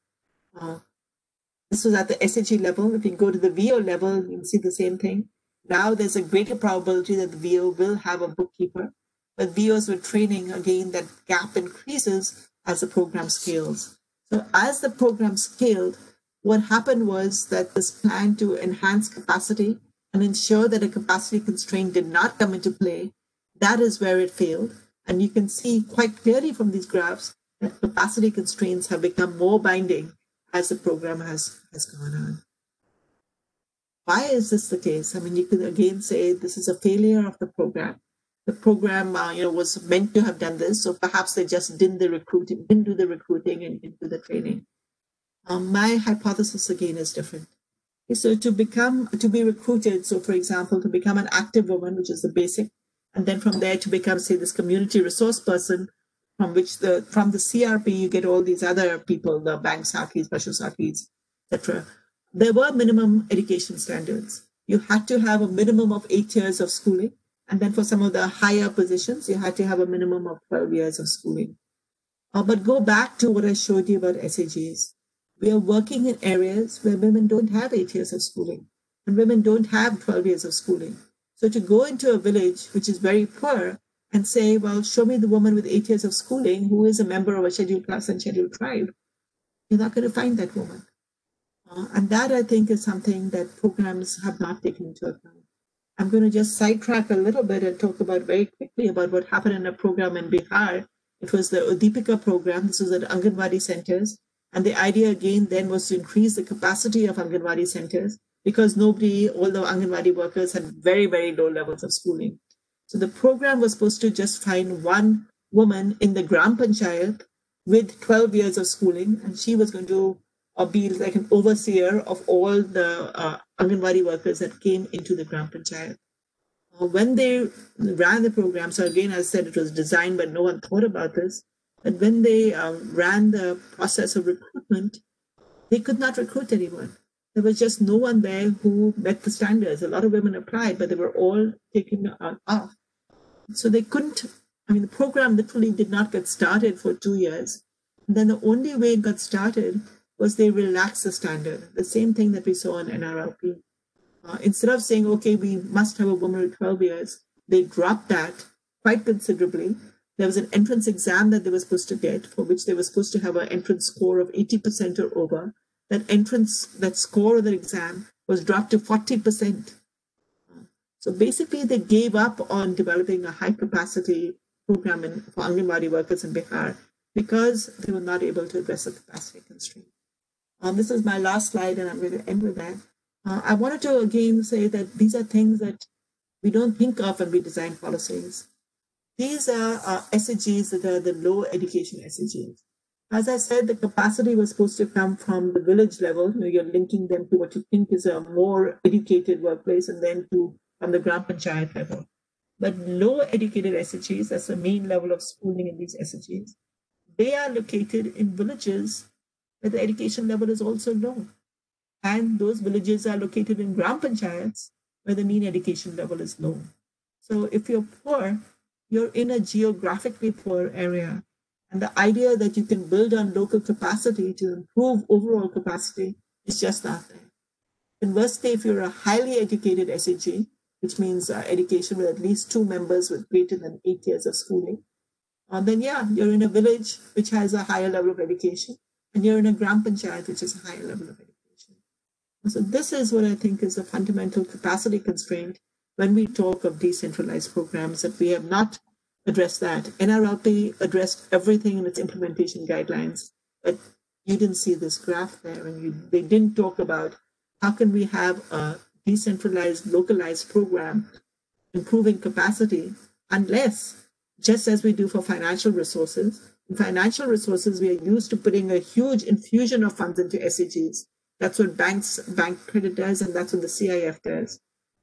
This was at the SAG level. If you go to the VO level, you can see the same thing. Now there's a greater probability that the VO will have a bookkeeper. But VOs with training, again, that gap increases as the program scales. So as the program scaled, what happened was that this plan to enhance capacity and ensure that a capacity constraint did not come into play, that is where it failed. And you can see quite clearly from these graphs that capacity constraints have become more binding as the program has gone on. Why is this the case? You could again say this is a failure of the program. the program, was meant to have done this. So perhaps they just didn't do the recruiting and didn't do the training. My hypothesis again is different. So to be recruited, so for example, to become an active woman, which is the basic, and then from there to become, say, this community resource person, from the CRP you get all these other people, the bank sakis, Bashu sakis, etc. There were minimum education standards. You had to have a minimum of 8 years of schooling, and then for some of the higher positions, you had to have a minimum of 12 years of schooling. But go back to what I showed you about SAGs. We are working in areas where women don't have 8 years of schooling and women don't have 12 years of schooling. So to go into a village which is very poor and say, well, show me the woman with 8 years of schooling who is a member of a scheduled class and scheduled tribe, you're not going to find that woman. And that, I think, is something that programs have not taken into account. I'm going to just sidetrack a little bit and talk about very quickly about what happened in a program in Bihar. It was the Udipika program. This was at Anganwadi centers. And the idea again then was to increase the capacity of Anganwadi centers because all the Anganwadi workers had very, very low levels of schooling. So the program was supposed to just find one woman in the Gram Panchayat with 12 years of schooling, and she was going to be like an overseer of all the Anganwadi workers that came into the Gram Panchayat. When they ran the program, so again, as I said, it was designed, but no one thought about this. But when they ran the process of recruitment, they could not recruit anyone. There was just no one there who met the standards. A lot of women applied, but they were all taken off. So they couldn't, the program literally did not get started for 2 years. And then the only way it got started was they relaxed the standard, the same thing that we saw in NRLP. Instead of saying, okay, we must have a woman with 12 years, they dropped that quite considerably. There was an entrance exam that they were supposed to get, for which they were supposed to have an entrance score of 80% or over. That score of the exam was dropped to 40%. So basically, they gave up on developing a high capacity program for Anganwadi workers in Bihar because they were not able to address the capacity constraint. This is my last slide, and I'm going to end with that. I wanted to again say that these are things that we don't think of when we design policies. These are SAGs that are the low education SAGs. As I said, the capacity was supposed to come from the village level. You're linking them to what you think is a more educated workplace, and then from the Gram Panchayat level. But low educated SAGs, that's the main level of schooling in these SAGs, they are located in villages where the education level is also low. And those villages are located in Gram Panchayats where the mean education level is low. So if you're poor, you're in a geographically poor area. And the idea that you can build on local capacity to improve overall capacity is just not there. Conversely, if you're a highly educated SAG, which means education with at least 2 members with greater than 8 years of schooling, then you're in a village which has a higher level of education, and you're in a Gram Panchayat which is a higher level of education. So this is what I think is a fundamental capacity constraint when we talk of decentralized programs, that we have not addressed that. NRLP addressed everything in its implementation guidelines, but you didn't see this graph there, and they didn't talk about how can we have a decentralized, localized program improving capacity unless, just as we do for financial resources, in financial resources, we are used to putting a huge infusion of funds into SAGs. That's what bank credit does, and that's what the CIF does.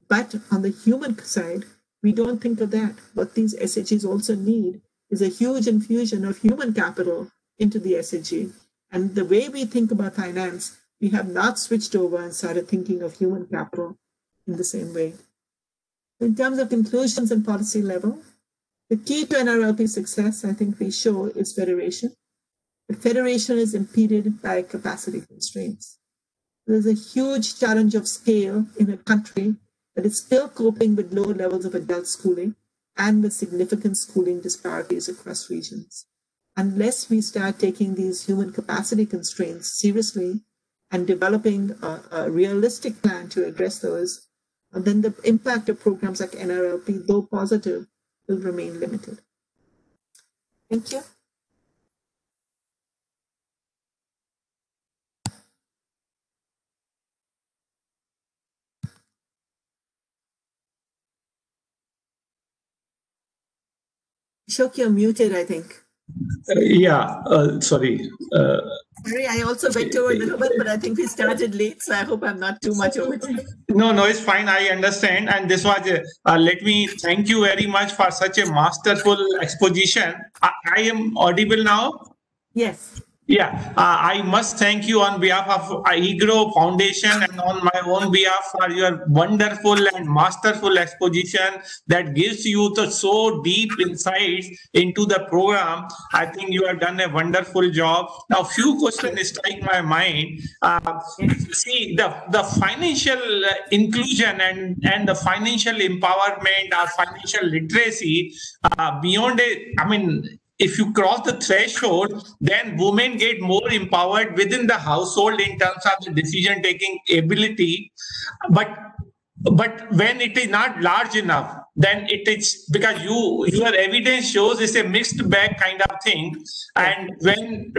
But on the human side, we don't think of that. What these SAGs also need is a huge infusion of human capital into the SAG. And the way we think about finance, we have not switched over and started thinking of human capital in the same way. In terms of conclusions and policy level, the key to NRLP success, I think we show, is federation. But federation is impeded by capacity constraints. There's a huge challenge of scale in a country that is still coping with low levels of adult schooling and with significant schooling disparities across regions. Unless we start taking these human capacity constraints seriously and developing a realistic plan to address those, then the impact of programs like NRLP, though positive, will remain limited. Thank you. Ashok, you're muted, I think. Sorry. Sorry, I also went over a little bit, but I think we started late, so I hope I'm not too much over time. No, it's fine. I understand. And this was, let me thank you very much for such a masterful exposition. I am audible now? Yes. Yeah, I must thank you on behalf of EGROW Foundation and on my own behalf for your wonderful and masterful exposition that gives you the so deep insights into the program. I think you have done a wonderful job. Now, few questions strike my mind. See, the financial inclusion and the financial empowerment or financial literacy beyond if you cross the threshold, then women get more empowered within the household in terms of the decision taking ability. But when it is not large enough, then it is because your evidence shows it's a mixed bag kind of thing. And when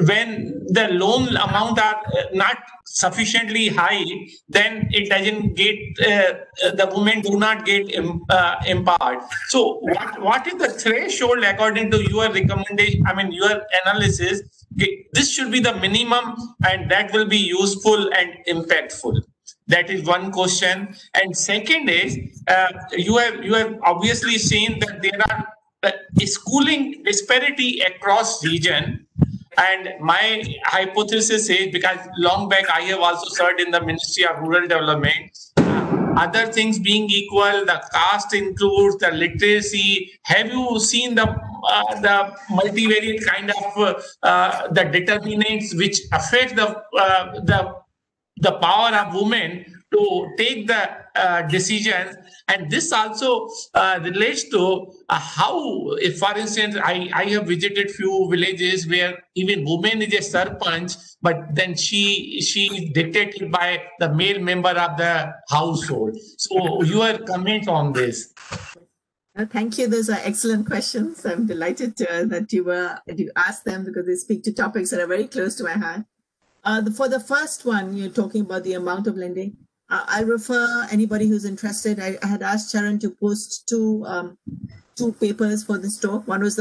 the loan amount are not sufficiently high, then it doesn't get the women do not get empowered. So what is the threshold according to your recommendation? I mean your analysis. This should be the minimum, and that will be useful and impactful. That is one question. And second is, you have obviously seen that there are schooling disparity across region. And my hypothesis is, because long back I have also served in the Ministry of Rural Development, other things being equal, the caste includes the literacy. Have you seen the multivariate kind of the determinants which affect the power of women to take the decisions? And this also relates to how, if for instance, I have visited few villages where even woman is a sarpanch, but then she is dictated by the male member of the household. So your comments on this? Thank you. Those are excellent questions. I'm delighted that you asked them, because they speak to topics that are very close to my heart. For the first one, you're talking about the amount of lending. I refer anybody who's interested. I had asked Sharon to post two papers for this talk. One was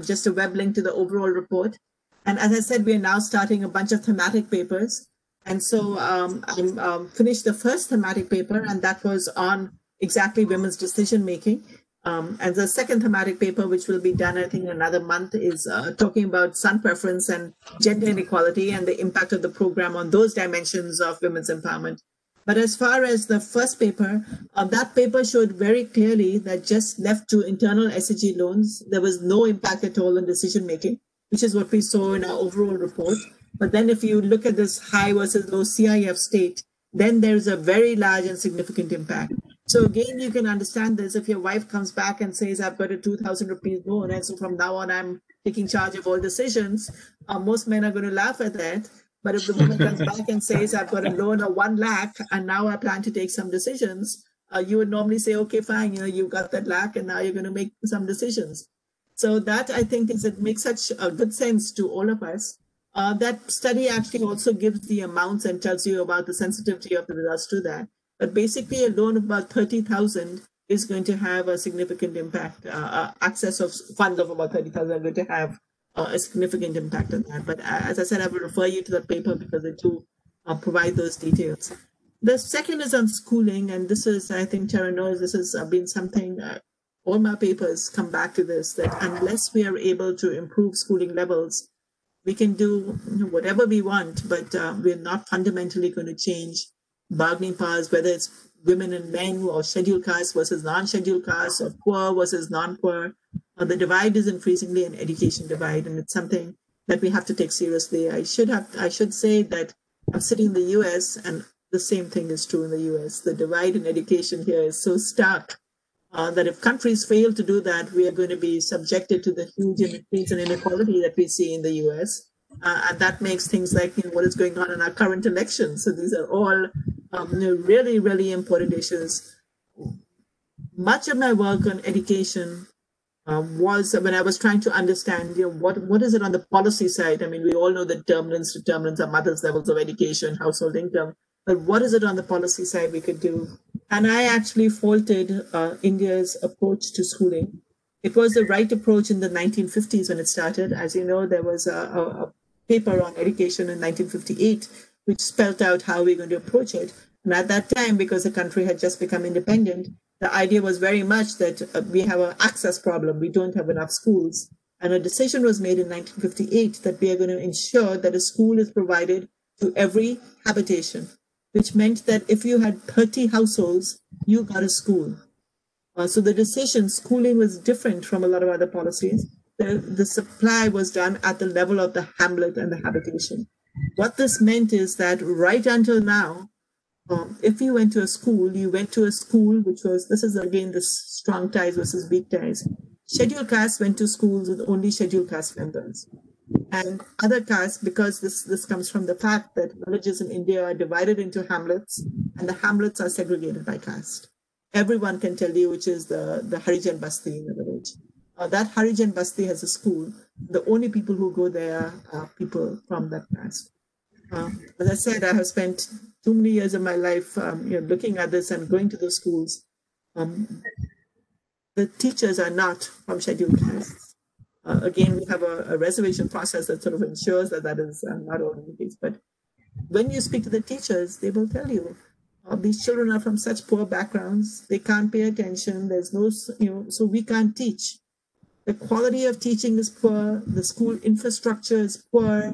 just a web link to the overall report. And as I said, we are now starting a bunch of thematic papers. And so I finished the first thematic paper, and that was on exactly women's decision making. And the second thematic paper, which will be done, I think, in another month, is talking about son preference and gender inequality and the impact of the program on those dimensions of women's empowerment. But as far as the first paper, that paper showed very clearly that just left to internal SHG loans, there was no impact at all on decision making, which is what we saw in our overall report. But then if you look at this high versus low CIF state, then there's a very large and significant impact. So again, you can understand this if your wife comes back and says, I've got a 2,000 rupees loan, and so from now on, I'm taking charge of all decisions. Most men are going to laugh at that. But if the woman comes back and says, I've got a loan of 1 lakh, and now I plan to take some decisions, you would normally say, okay, fine, you've got that lakh, and now you're going to make some decisions. So that, I think, it makes such a good sense to all of us. That study actually also gives the amounts and tells you about the sensitivity of the results to that. But basically, a loan of about 30,000 is going to have a significant impact. Access of funds of about 30,000 are going to have a significant impact on that. But as I said, I will refer you to that paper because they do provide those details. The second is on schooling, and this is, I think Tara knows, this has been something, all my papers come back to this, that unless we are able to improve schooling levels, we can do whatever we want, but we're not fundamentally going to change bargaining powers, whether it's women and men or scheduled castes versus non-scheduled castes or poor versus non-poor. The divide is increasingly an education divide, and it's something that we have to take seriously. I should say that I'm sitting in the US, and the same thing is true in the US. The divide in education here is so stark that if countries fail to do that, we are going to be subjected to the huge increase in inequality that we see in the US. And that makes things like what is going on in our current elections. So these are all really, really important issues. Much of my work on education was when I was trying to understand, what is it on the policy side? I mean, we all know that determinants are mothers' levels of education, household income, but what is it on the policy side we could do? And I actually faulted India's approach to schooling. It was the right approach in the 1950s when it started. As you know, there was a paper on education in 1958, which spelled out how we're going to approach it. And at that time, because the country had just become independent, the idea was very much that we have an access problem. We don't have enough schools. And a decision was made in 1958 that we are going to ensure that a school is provided to every habitation, which meant that if you had 30 households, you got a school. So the decision, schooling was different from a lot of other policies. The supply was done at the level of the hamlet and the habitation. What this meant is that right until now, if you went to a school, you went to a school which was, this is again the strong ties versus weak ties. Scheduled castes went to schools with only scheduled caste members. And other castes, because this comes from the fact that villages in India are divided into hamlets, and the hamlets are segregated by caste. Everyone can tell you which is the Harijan Basti in the village. That Harijan Basti has a school. The only people who go there are people from that caste. As I said, I have spent too many years of my life looking at this and going to those schools. The teachers are not from scheduled castes. Again, we have a reservation process that sort of ensures that is not always the case. But when you speak to the teachers, they will tell you, these children are from such poor backgrounds, they can't pay attention, there's no, so we can't teach. The quality of teaching is poor, the school infrastructure is poor.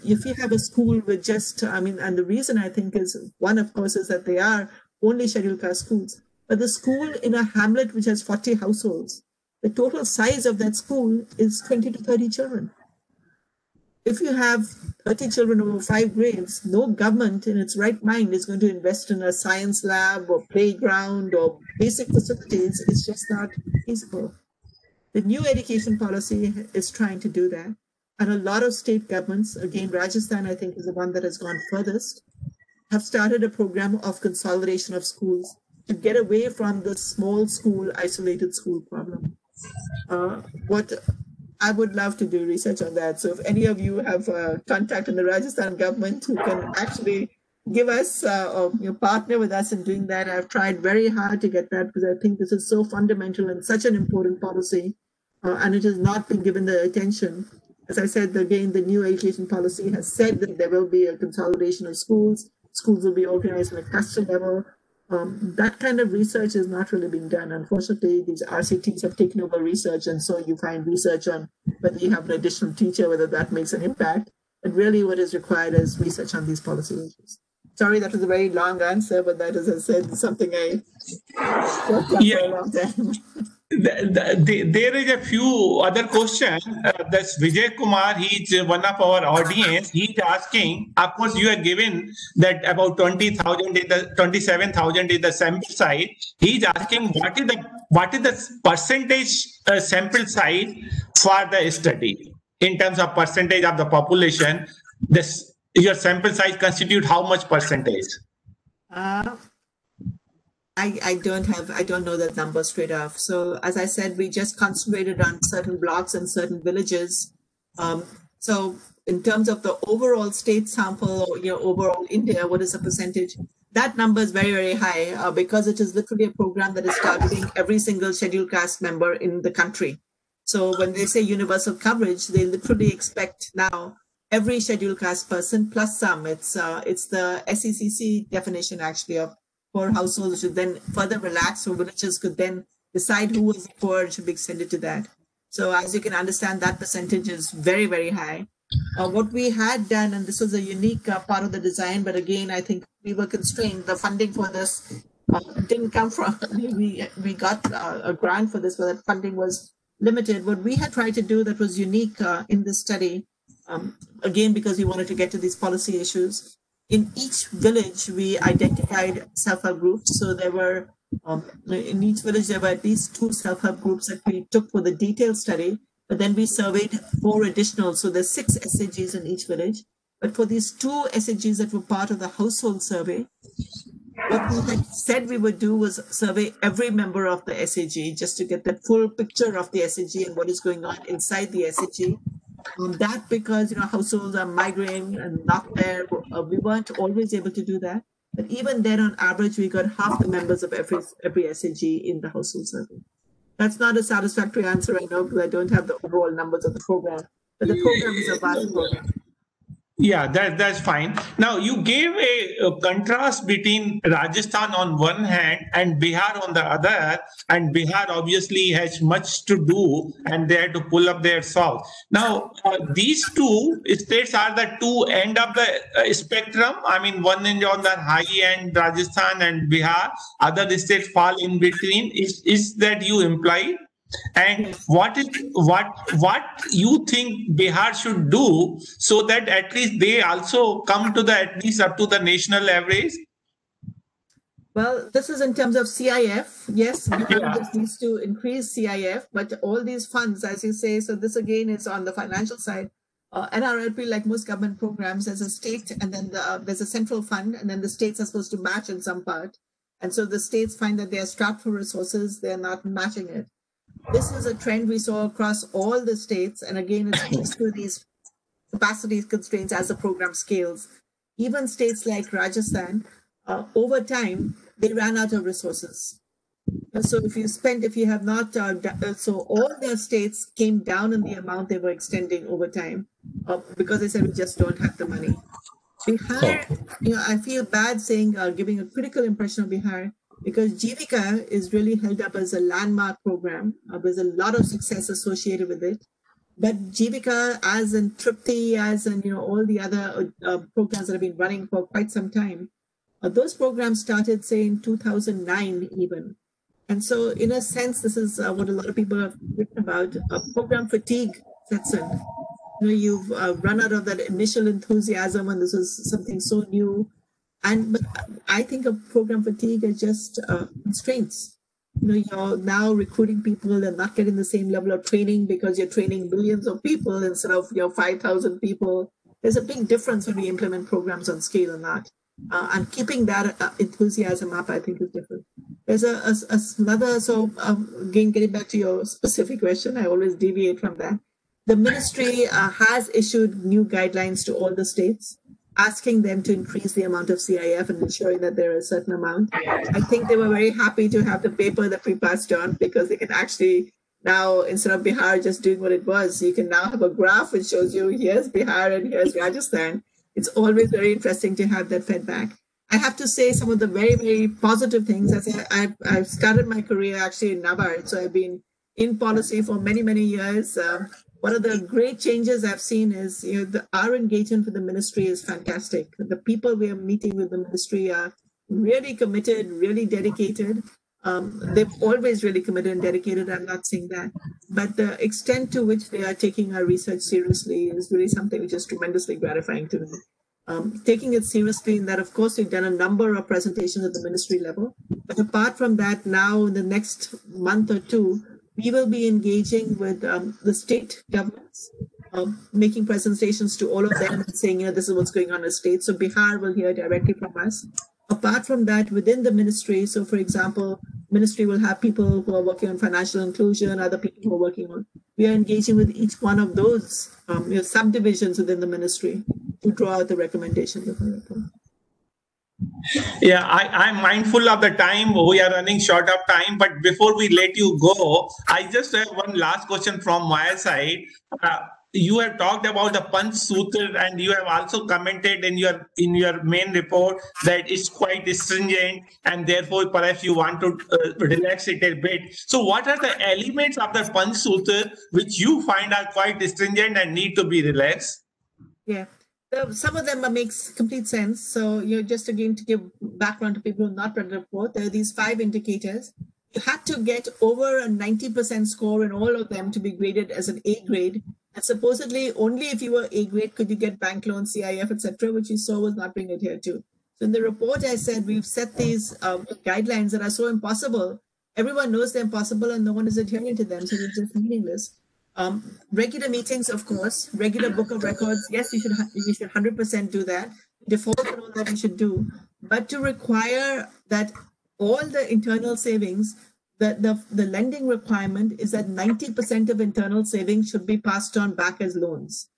If you have a school with just, and the reason I think is, one, of course, is that they are only scheduled caste schools. But the school in a hamlet which has 40 households, the total size of that school is 20 to 30 children. If you have 30 children over 5 grades, no government in its right mind is going to invest in a science lab or playground or basic facilities. It's just not feasible. The new education policy is trying to do that. And a lot of state governments, again, Rajasthan, I think, is the one that has gone furthest, have started a program of consolidation of schools to get away from the small school, isolated school problem. What I would love to do research on that. So if any of you have contact in the Rajasthan government who can actually give us or partner with us in doing that, I've tried very hard to get that because I think this is so fundamental and such an important policy, and it has not been given the attention. As I said, again, the new education policy has said that there will be a consolidation of schools. Schools will be organized on a cluster level. That kind of research is not really being done. Unfortunately, these RCTs have taken over research, and so you find research on whether you have an additional teacher, whether that makes an impact. But really what is required is research on these policy issues. Sorry, that was a very long answer, but that is, as I said, something I worked on for a long time. There is a few other questions. That's Vijay Kumar. He's one of our audience. He's asking. Of course, you have given that about 27,000 is the sample size. He's asking what is the percentage sample size for the study in terms of percentage of the population. Your sample size constitute how much percentage? I don't know that number straight off. So as I said, we just concentrated on certain blocks and certain villages. So in terms of the overall state sample or overall India, what is the percentage? That number is very, very high because it is literally a program that is targeting every single scheduled caste member in the country. So when they say universal coverage, they literally expect now every scheduled caste person plus some. It's the SECC definition actually of poor households, should then further relax, so villages could then decide who is poor and should be extended to that. So as you can understand, that percentage is very, very high. What we had done, and this was a unique part of the design, but again, I think we were constrained. The funding for this didn't come from, we got a grant for this, but that funding was limited. What we had tried to do that was unique in this study, again, because we wanted to get to these policy issues, in each village, we identified self-help groups. So there were, in each village, there were at least 2 self-help groups that we took for the detailed study, but then we surveyed 4 additional. So there's 6 SAGs in each village. But for these 2 SAGs that were part of the household survey, what we had said we would do was survey every member of the SAG just to get that full picture of the SAG and what is going on inside the SAG. That because households are migrating and not there, we weren't always able to do that. But even then, on average, we got half the members of every SAG in the household survey. That's not a satisfactory answer, I know, because I don't have the overall numbers of the program. But the program is a vast program. Yeah, that's fine. Now, you gave a contrast between Rajasthan on one hand and Bihar on the other, and Bihar obviously has much to do, and they had to pull up their socks. Now, these two states are the two end of the spectrum. I mean, one end on the high end, Rajasthan and Bihar. Other states fall in between. Is that you imply? And what you think Bihar should do so that at least they also come to the at least up to the national average? Well, this is in terms of CIF. Yes, Bihar just needs to increase CIF, but all these funds, as you say, so this again is on the financial side. NRLP, like most government programs, there's a state and then there's a central fund, and then the states are supposed to match in some part. And so the states find that they are strapped for resources, they're not matching it. This is a trend we saw across all the states. And again, it speaks to these capacity constraints as the program scales. Even states like Rajasthan, over time, they ran out of resources. So if you have not, so all the states came down in the amount they were extending over time because they said we just don't have the money. Bihar, I feel bad saying, giving a critical impression of Bihar, because Jivika is really held up as a landmark program. There's a lot of success associated with it. But Jivika, as in Tripti, as in all the other programs that have been running for quite some time, those programs started, say, in 2009 even. And so, in a sense, this is what a lot of people have written about. Program fatigue sets in. You've run out of that initial enthusiasm, and this was something so new. But I think of program fatigue as just constraints. You're now recruiting people and not getting the same level of training because you're training millions of people instead of your 5,000 people. There's a big difference when we implement programs on scale or not. And keeping that enthusiasm up, I think, is different. There's another, so again, getting back to your specific question, I always deviate from that. The ministry has issued new guidelines to all the states, asking them to increase the amount of CIF and ensuring that there is a certain amount. I think they were very happy to have the paper that we passed on, because they can actually now, instead of Bihar just doing what it was, you can now have a graph which shows you here's Bihar and here's Rajasthan. It's always very interesting to have that fed back. I have to say some of the very, very positive things. As I've started my career actually in NABARD, so I've been in policy for many, many years. One of the great changes I've seen is our engagement with the ministry is fantastic. The people we are meeting with the ministry are really committed, really dedicated. They've always really committed and dedicated. I'm not saying that. But the extent to which they are taking our research seriously is really something which is tremendously gratifying to me. Taking it seriously in that, of course, we've done a number of presentations at the ministry level. But apart from that, now in the next month or two, we will be engaging with the state governments, making presentations to all of them and saying, this is what's going on in the state. So Bihar will hear directly from us. Apart from that, within the ministry, so for example, ministry will have people who are working on financial inclusion, other people who are working on, we are engaging with each one of those subdivisions within the ministry to draw out the recommendations of the report. Yeah, I'm mindful of the time. We are running short of time, but before we let you go, I just have one last question from my side. You have talked about the Panch Sutra, and you have also commented in your main report that it's quite stringent, and therefore perhaps you want to relax it a bit. So what are the elements of the Panch Sutra which you find are quite stringent and need to be relaxed? Yeah. Some of them makes complete sense. So just again to give background to people who have not read the report, there are these 5 indicators. You had to get over a 90% score in all of them to be graded as an A grade. And supposedly only if you were A grade could you get bank loan, CIF, etc., which you saw was not being adhered to. So in the report, I said we've set these guidelines that are so impossible. Everyone knows they're impossible and no one is adhering to them. So they're just meaningless. Regular meetings, of course, regular book of records. Yes, you should 100% do that. Default and all that you should do. But to require that all the internal savings, the lending requirement is that 90% of internal savings should be passed on back as loans.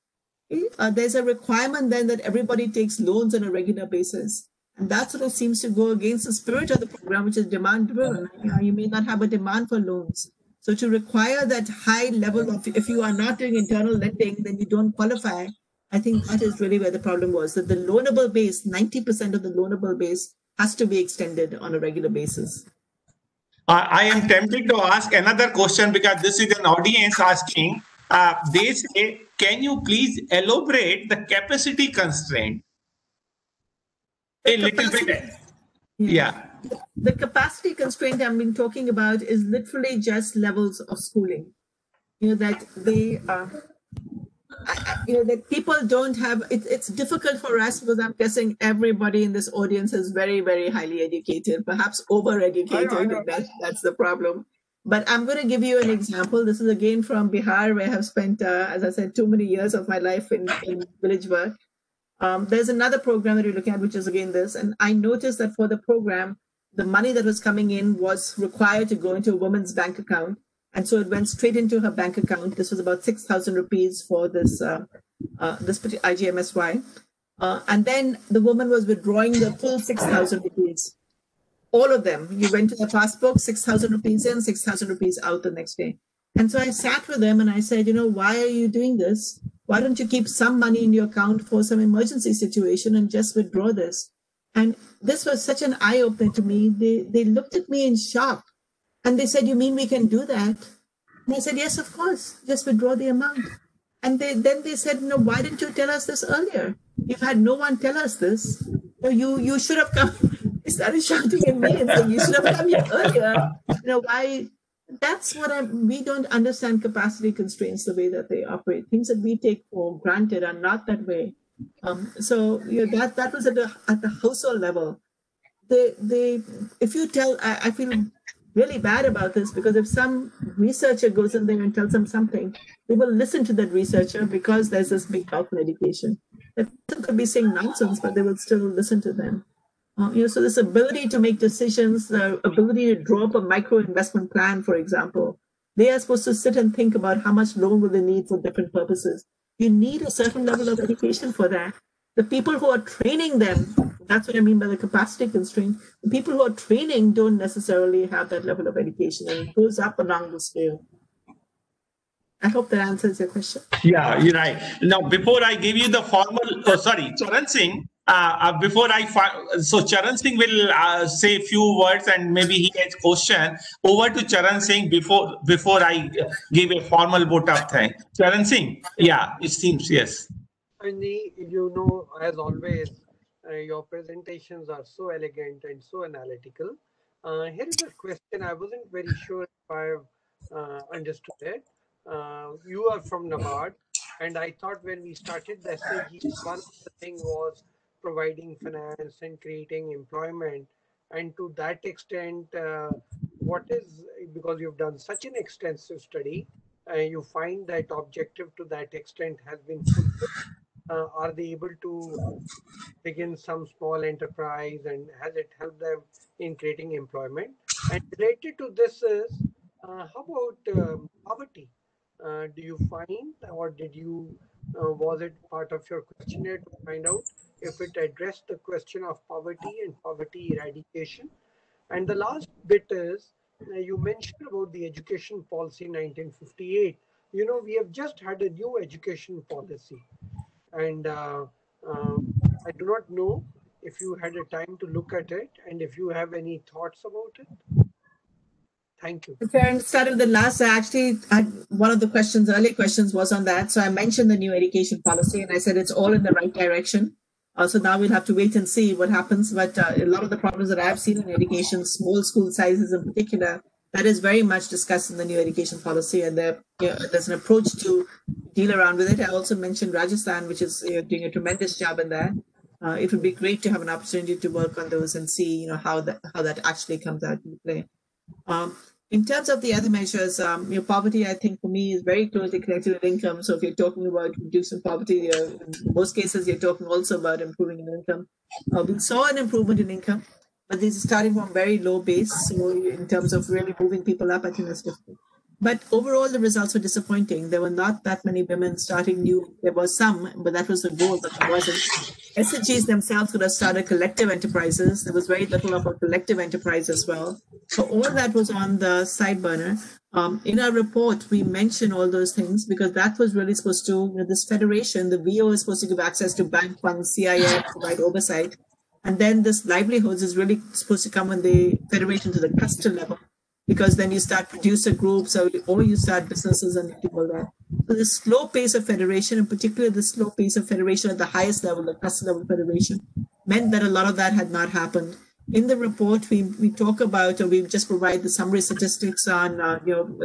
There's a requirement then that everybody takes loans on a regular basis. And that sort of seems to go against the spirit of the program, which is demand driven. You may not have a demand for loans. So to require that high level of, if you are not doing internal lending, then you don't qualify. I think that is really where the problem was, that the loanable base, 90% of the loanable base has to be extended on a regular basis. I am tempted to ask another question because this is an audience asking. They say, can you please elaborate the capacity constraint a little bit? Yeah. The capacity constraint I've been talking about is literally just levels of schooling. That they that people don't have it's difficult for us because I'm guessing everybody in this audience is very, very highly educated, perhaps over-educated. That's the problem. But I'm going to give you an example. This is again from Bihar, where I have spent, as I said, too many years of my life in village work. There's another program that we're looking at, which is again this. And I noticed that for the program, the money that was coming in was required to go into a woman's bank account. And so it went straight into her bank account. This was about 6,000 rupees for this particular IGMSY. And then the woman was withdrawing the full 6,000 rupees. All of them. You went to the passbook, 6,000 rupees in, 6,000 rupees out the next day. And so I sat with them and I said, why are you doing this? Why don't you keep some money in your account for some emergency situation and just withdraw this? And this was such an eye-opener to me. They looked at me in shock. And they said, you mean we can do that? And I said, yes, of course. Just withdraw the amount. And then they said, why didn't you tell us this earlier? You've had no one tell us this. You should have come. They started shouting at me and saying, you should have come here earlier. Why? That's what we don't understand capacity constraints the way that they operate. Things that we take for granted are not that way. So that was at the household level. If you tell, I feel really bad about this, because if some researcher goes in there and tells them something, they will listen to that researcher because there's this big gulf in education. That person could be saying nonsense, but they will still listen to them. So this ability to make decisions, the ability to draw up a micro investment plan, for example, they are supposed to sit and think about how much loan will they need for different purposes. You need a certain level of education for that. The people who are training them, that's what I mean by the capacity constraint. The people who are training don't necessarily have that level of education, and it goes up along the scale. I hope that answers your question. Yeah, you're right. Now, before I give you the formal, Charan Singh, so Charan Singh will say a few words and maybe he has a question. Over to Charan Singh before I give a formal vote of thanks. Charan Singh, yeah, it seems, yes. Anjini, as always, your presentations are so elegant and so analytical. Here is a question. I wasn't very sure if I've understood it. You are from NABARD, and I thought when we started the SAG, one of the things was providing finance and creating employment. And to that extent, because you've done such an extensive study, you find that objective to that extent has been fulfilled. Are they able to begin some small enterprise, and has it helped them in creating employment? And related to this is, how about poverty? Do you find, or was it part of your questionnaire to find out if it addressed the question of poverty and poverty eradication? And the last bit is, you mentioned about the education policy 1958. We have just had a new education policy. And I do not know if you had a time to look at it and if you have any thoughts about it. Thank you. Karen, started the last, one of the early questions was on that. So I mentioned the new education policy and I said it's all in the right direction. So now we'll have to wait and see what happens. But a lot of the problems that I've seen in education, small school sizes in particular, that is very much discussed in the new education policy, and there's an approach to deal around with it. I also mentioned Rajasthan, which is doing a tremendous job in that. It would be great to have an opportunity to work on those and see how that actually comes out into play. In terms of the other measures, poverty, I think for me is very closely connected with income. So if you're talking about reducing poverty, in most cases you're talking also about improving in income. We saw an improvement in income, but this is starting from very low base. So in terms of really moving people up, I think that's difficult. But overall, the results were disappointing. There were not that many women starting new. There was some, but that was the goal, but there wasn't. SHGs themselves could have started collective enterprises. There was very little of a collective enterprise as well. So all that was on the side burner. In our report, we mention all those things because that was really supposed to, this federation, the VO is supposed to give access to bank funds, CIF, provide oversight. And then this livelihoods is really supposed to come on the federation to the cluster level, because then you start producer groups or you start businesses and all that. So the slow pace of federation, in particular the slow pace of federation at the highest level, the cluster level federation, meant that a lot of that had not happened. In the report, we talk about, or we just provide the summary statistics on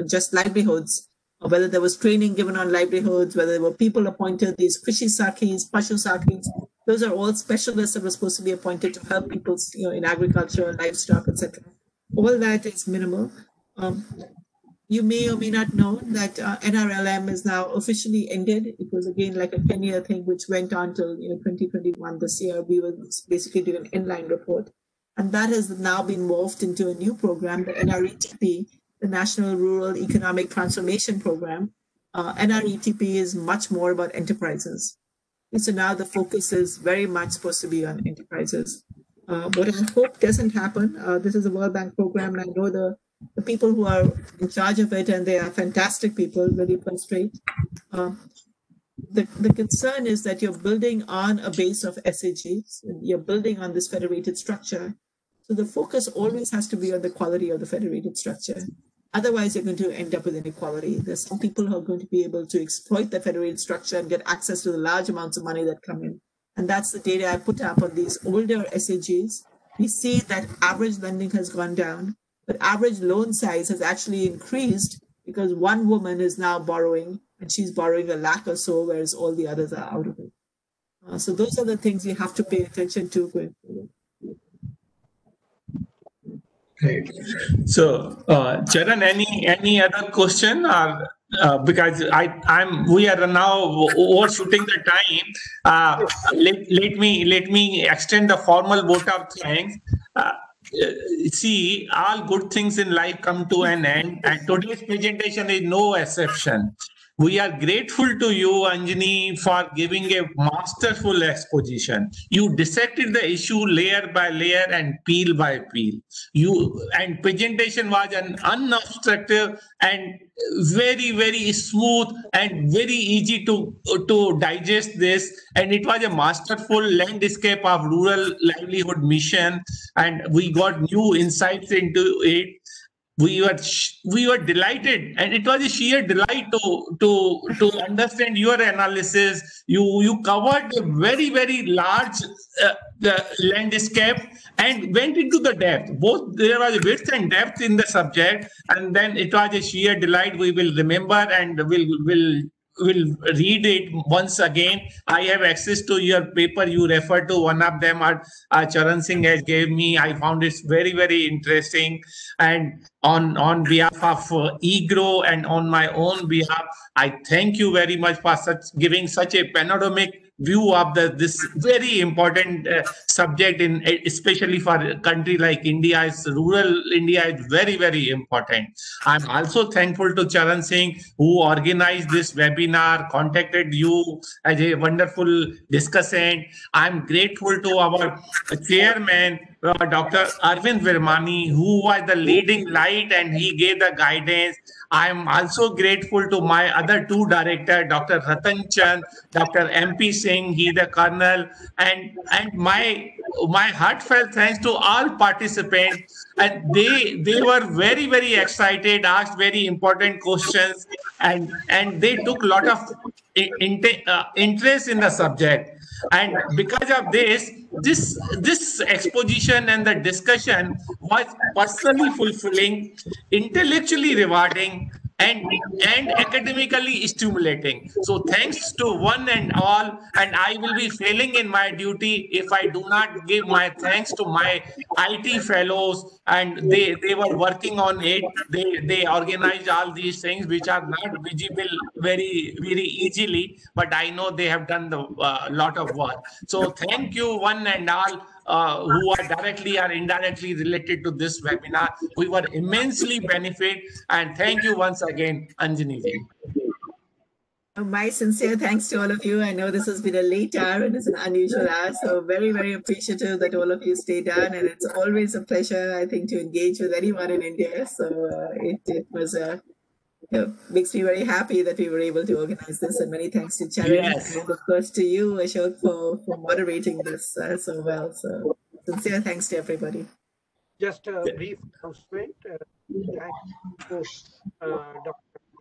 just livelihoods, or whether there was training given on livelihoods, whether there were people appointed, these Krishi Sakis, Pashu Sakis. Those are all specialists that were supposed to be appointed to help people, in agriculture, livestock, etc. All that is minimal. You may or may not know that NRLM is now officially ended. It was again like a 10-year thing, which went on till 2021. This year, we were basically doing an inline report. And that has now been morphed into a new program, the NRETP, the National Rural Economic Transformation Program. NRETP is much more about enterprises. And so now the focus is very much supposed to be on enterprises. What I hope doesn't happen, this is a World Bank program, and I know the people who are in charge of it, and they are fantastic people, really first rate. The concern is that you're building on a base of SAGs, you're building on this federated structure. So the focus always has to be on the quality of the federated structure. Otherwise, you're going to end up with inequality. There's some people who are going to be able to exploit the federated structure and get access to the large amounts of money that come in. And that's the data I put up on these older SAGs. We see that average lending has gone down, but average loan size has actually increased because one woman is now borrowing, and she's borrowing $1 lakh or so, whereas all the others are out of it. So those are the things you have to pay attention to going forward. Great. So, Charan, any other question, or because we are now overshooting the time. Let me extend the formal vote of thanks. See, all good things in life come to an end, and today's presentation is no exception. We are grateful to you, Anjini, for giving a masterful exposition. You dissected the issue layer by layer and peel by peel. And presentation was an unobstructed and very, very smooth and very easy to digest this. And it was a masterful landscape of rural livelihood mission, and we got new insights into it. We were delighted, and it was a sheer delight to understand your analysis. You covered a very, very large the landscape and went into the depth. Both there was width and depth in the subject, and then it was a sheer delight. We will remember and will read it once again. I have access to your paper. You refer to one of them, Charan Singh has gave me. I found it very, very interesting. And on behalf of EGROW and on my own behalf, I thank you very much for giving such a panoramic view of this very important subject, especially for a country like India. Rural India is very, very important. I'm also thankful to Charan Singh, who organized this webinar, contacted you as a wonderful discussant. I'm grateful to our chairman, Dr. Arvind Virmani, who was the leading light and he gave the guidance. I'm also grateful to my other two directors, Dr. Ratan Chand, Dr. MP Singh, he the colonel, and my heartfelt thanks to all participants. And they were very, very excited, asked very important questions, and they took a lot of interest in the subject. And because of this exposition and the discussion was personally fulfilling, intellectually rewarding, and academically stimulating. So thanks to one and all, and I will be failing in my duty if I do not give my thanks to my IT fellows, and they were working on it. They organized all these things which are not visible very, very easily, but I know they have done the lot of work. So thank you one and all. who are directly or indirectly related to this webinar. We were immensely benefit, and thank you once again, Anjini ji. My sincere thanks to all of you. I know this has been a late hour and it's an unusual hour, so very, very appreciative that all of you stayed on. And it's always a pleasure, I think, to engage with anyone in India. So it was makes me very happy that we were able to organize this. And many thanks to Charan Yes. and of course to you, Ashok, for moderating this so well. So sincere thanks to everybody. Just a brief announcement. Thank you, Dr.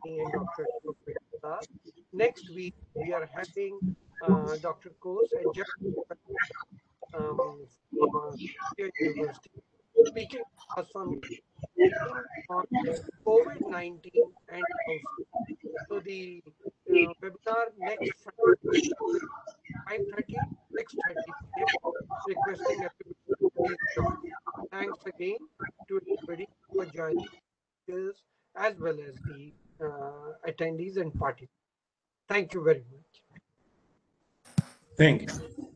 and Dr. Ashok. Next week, we are having Dr. Kose at University speaking to us on COVID-19 and housing. So the webinar next Friday, 5:30, 6:30 p.m. Requesting everybody to please join. Thanks again to everybody for joining us as well as the attendees and participants. Thank you very much. Thank you.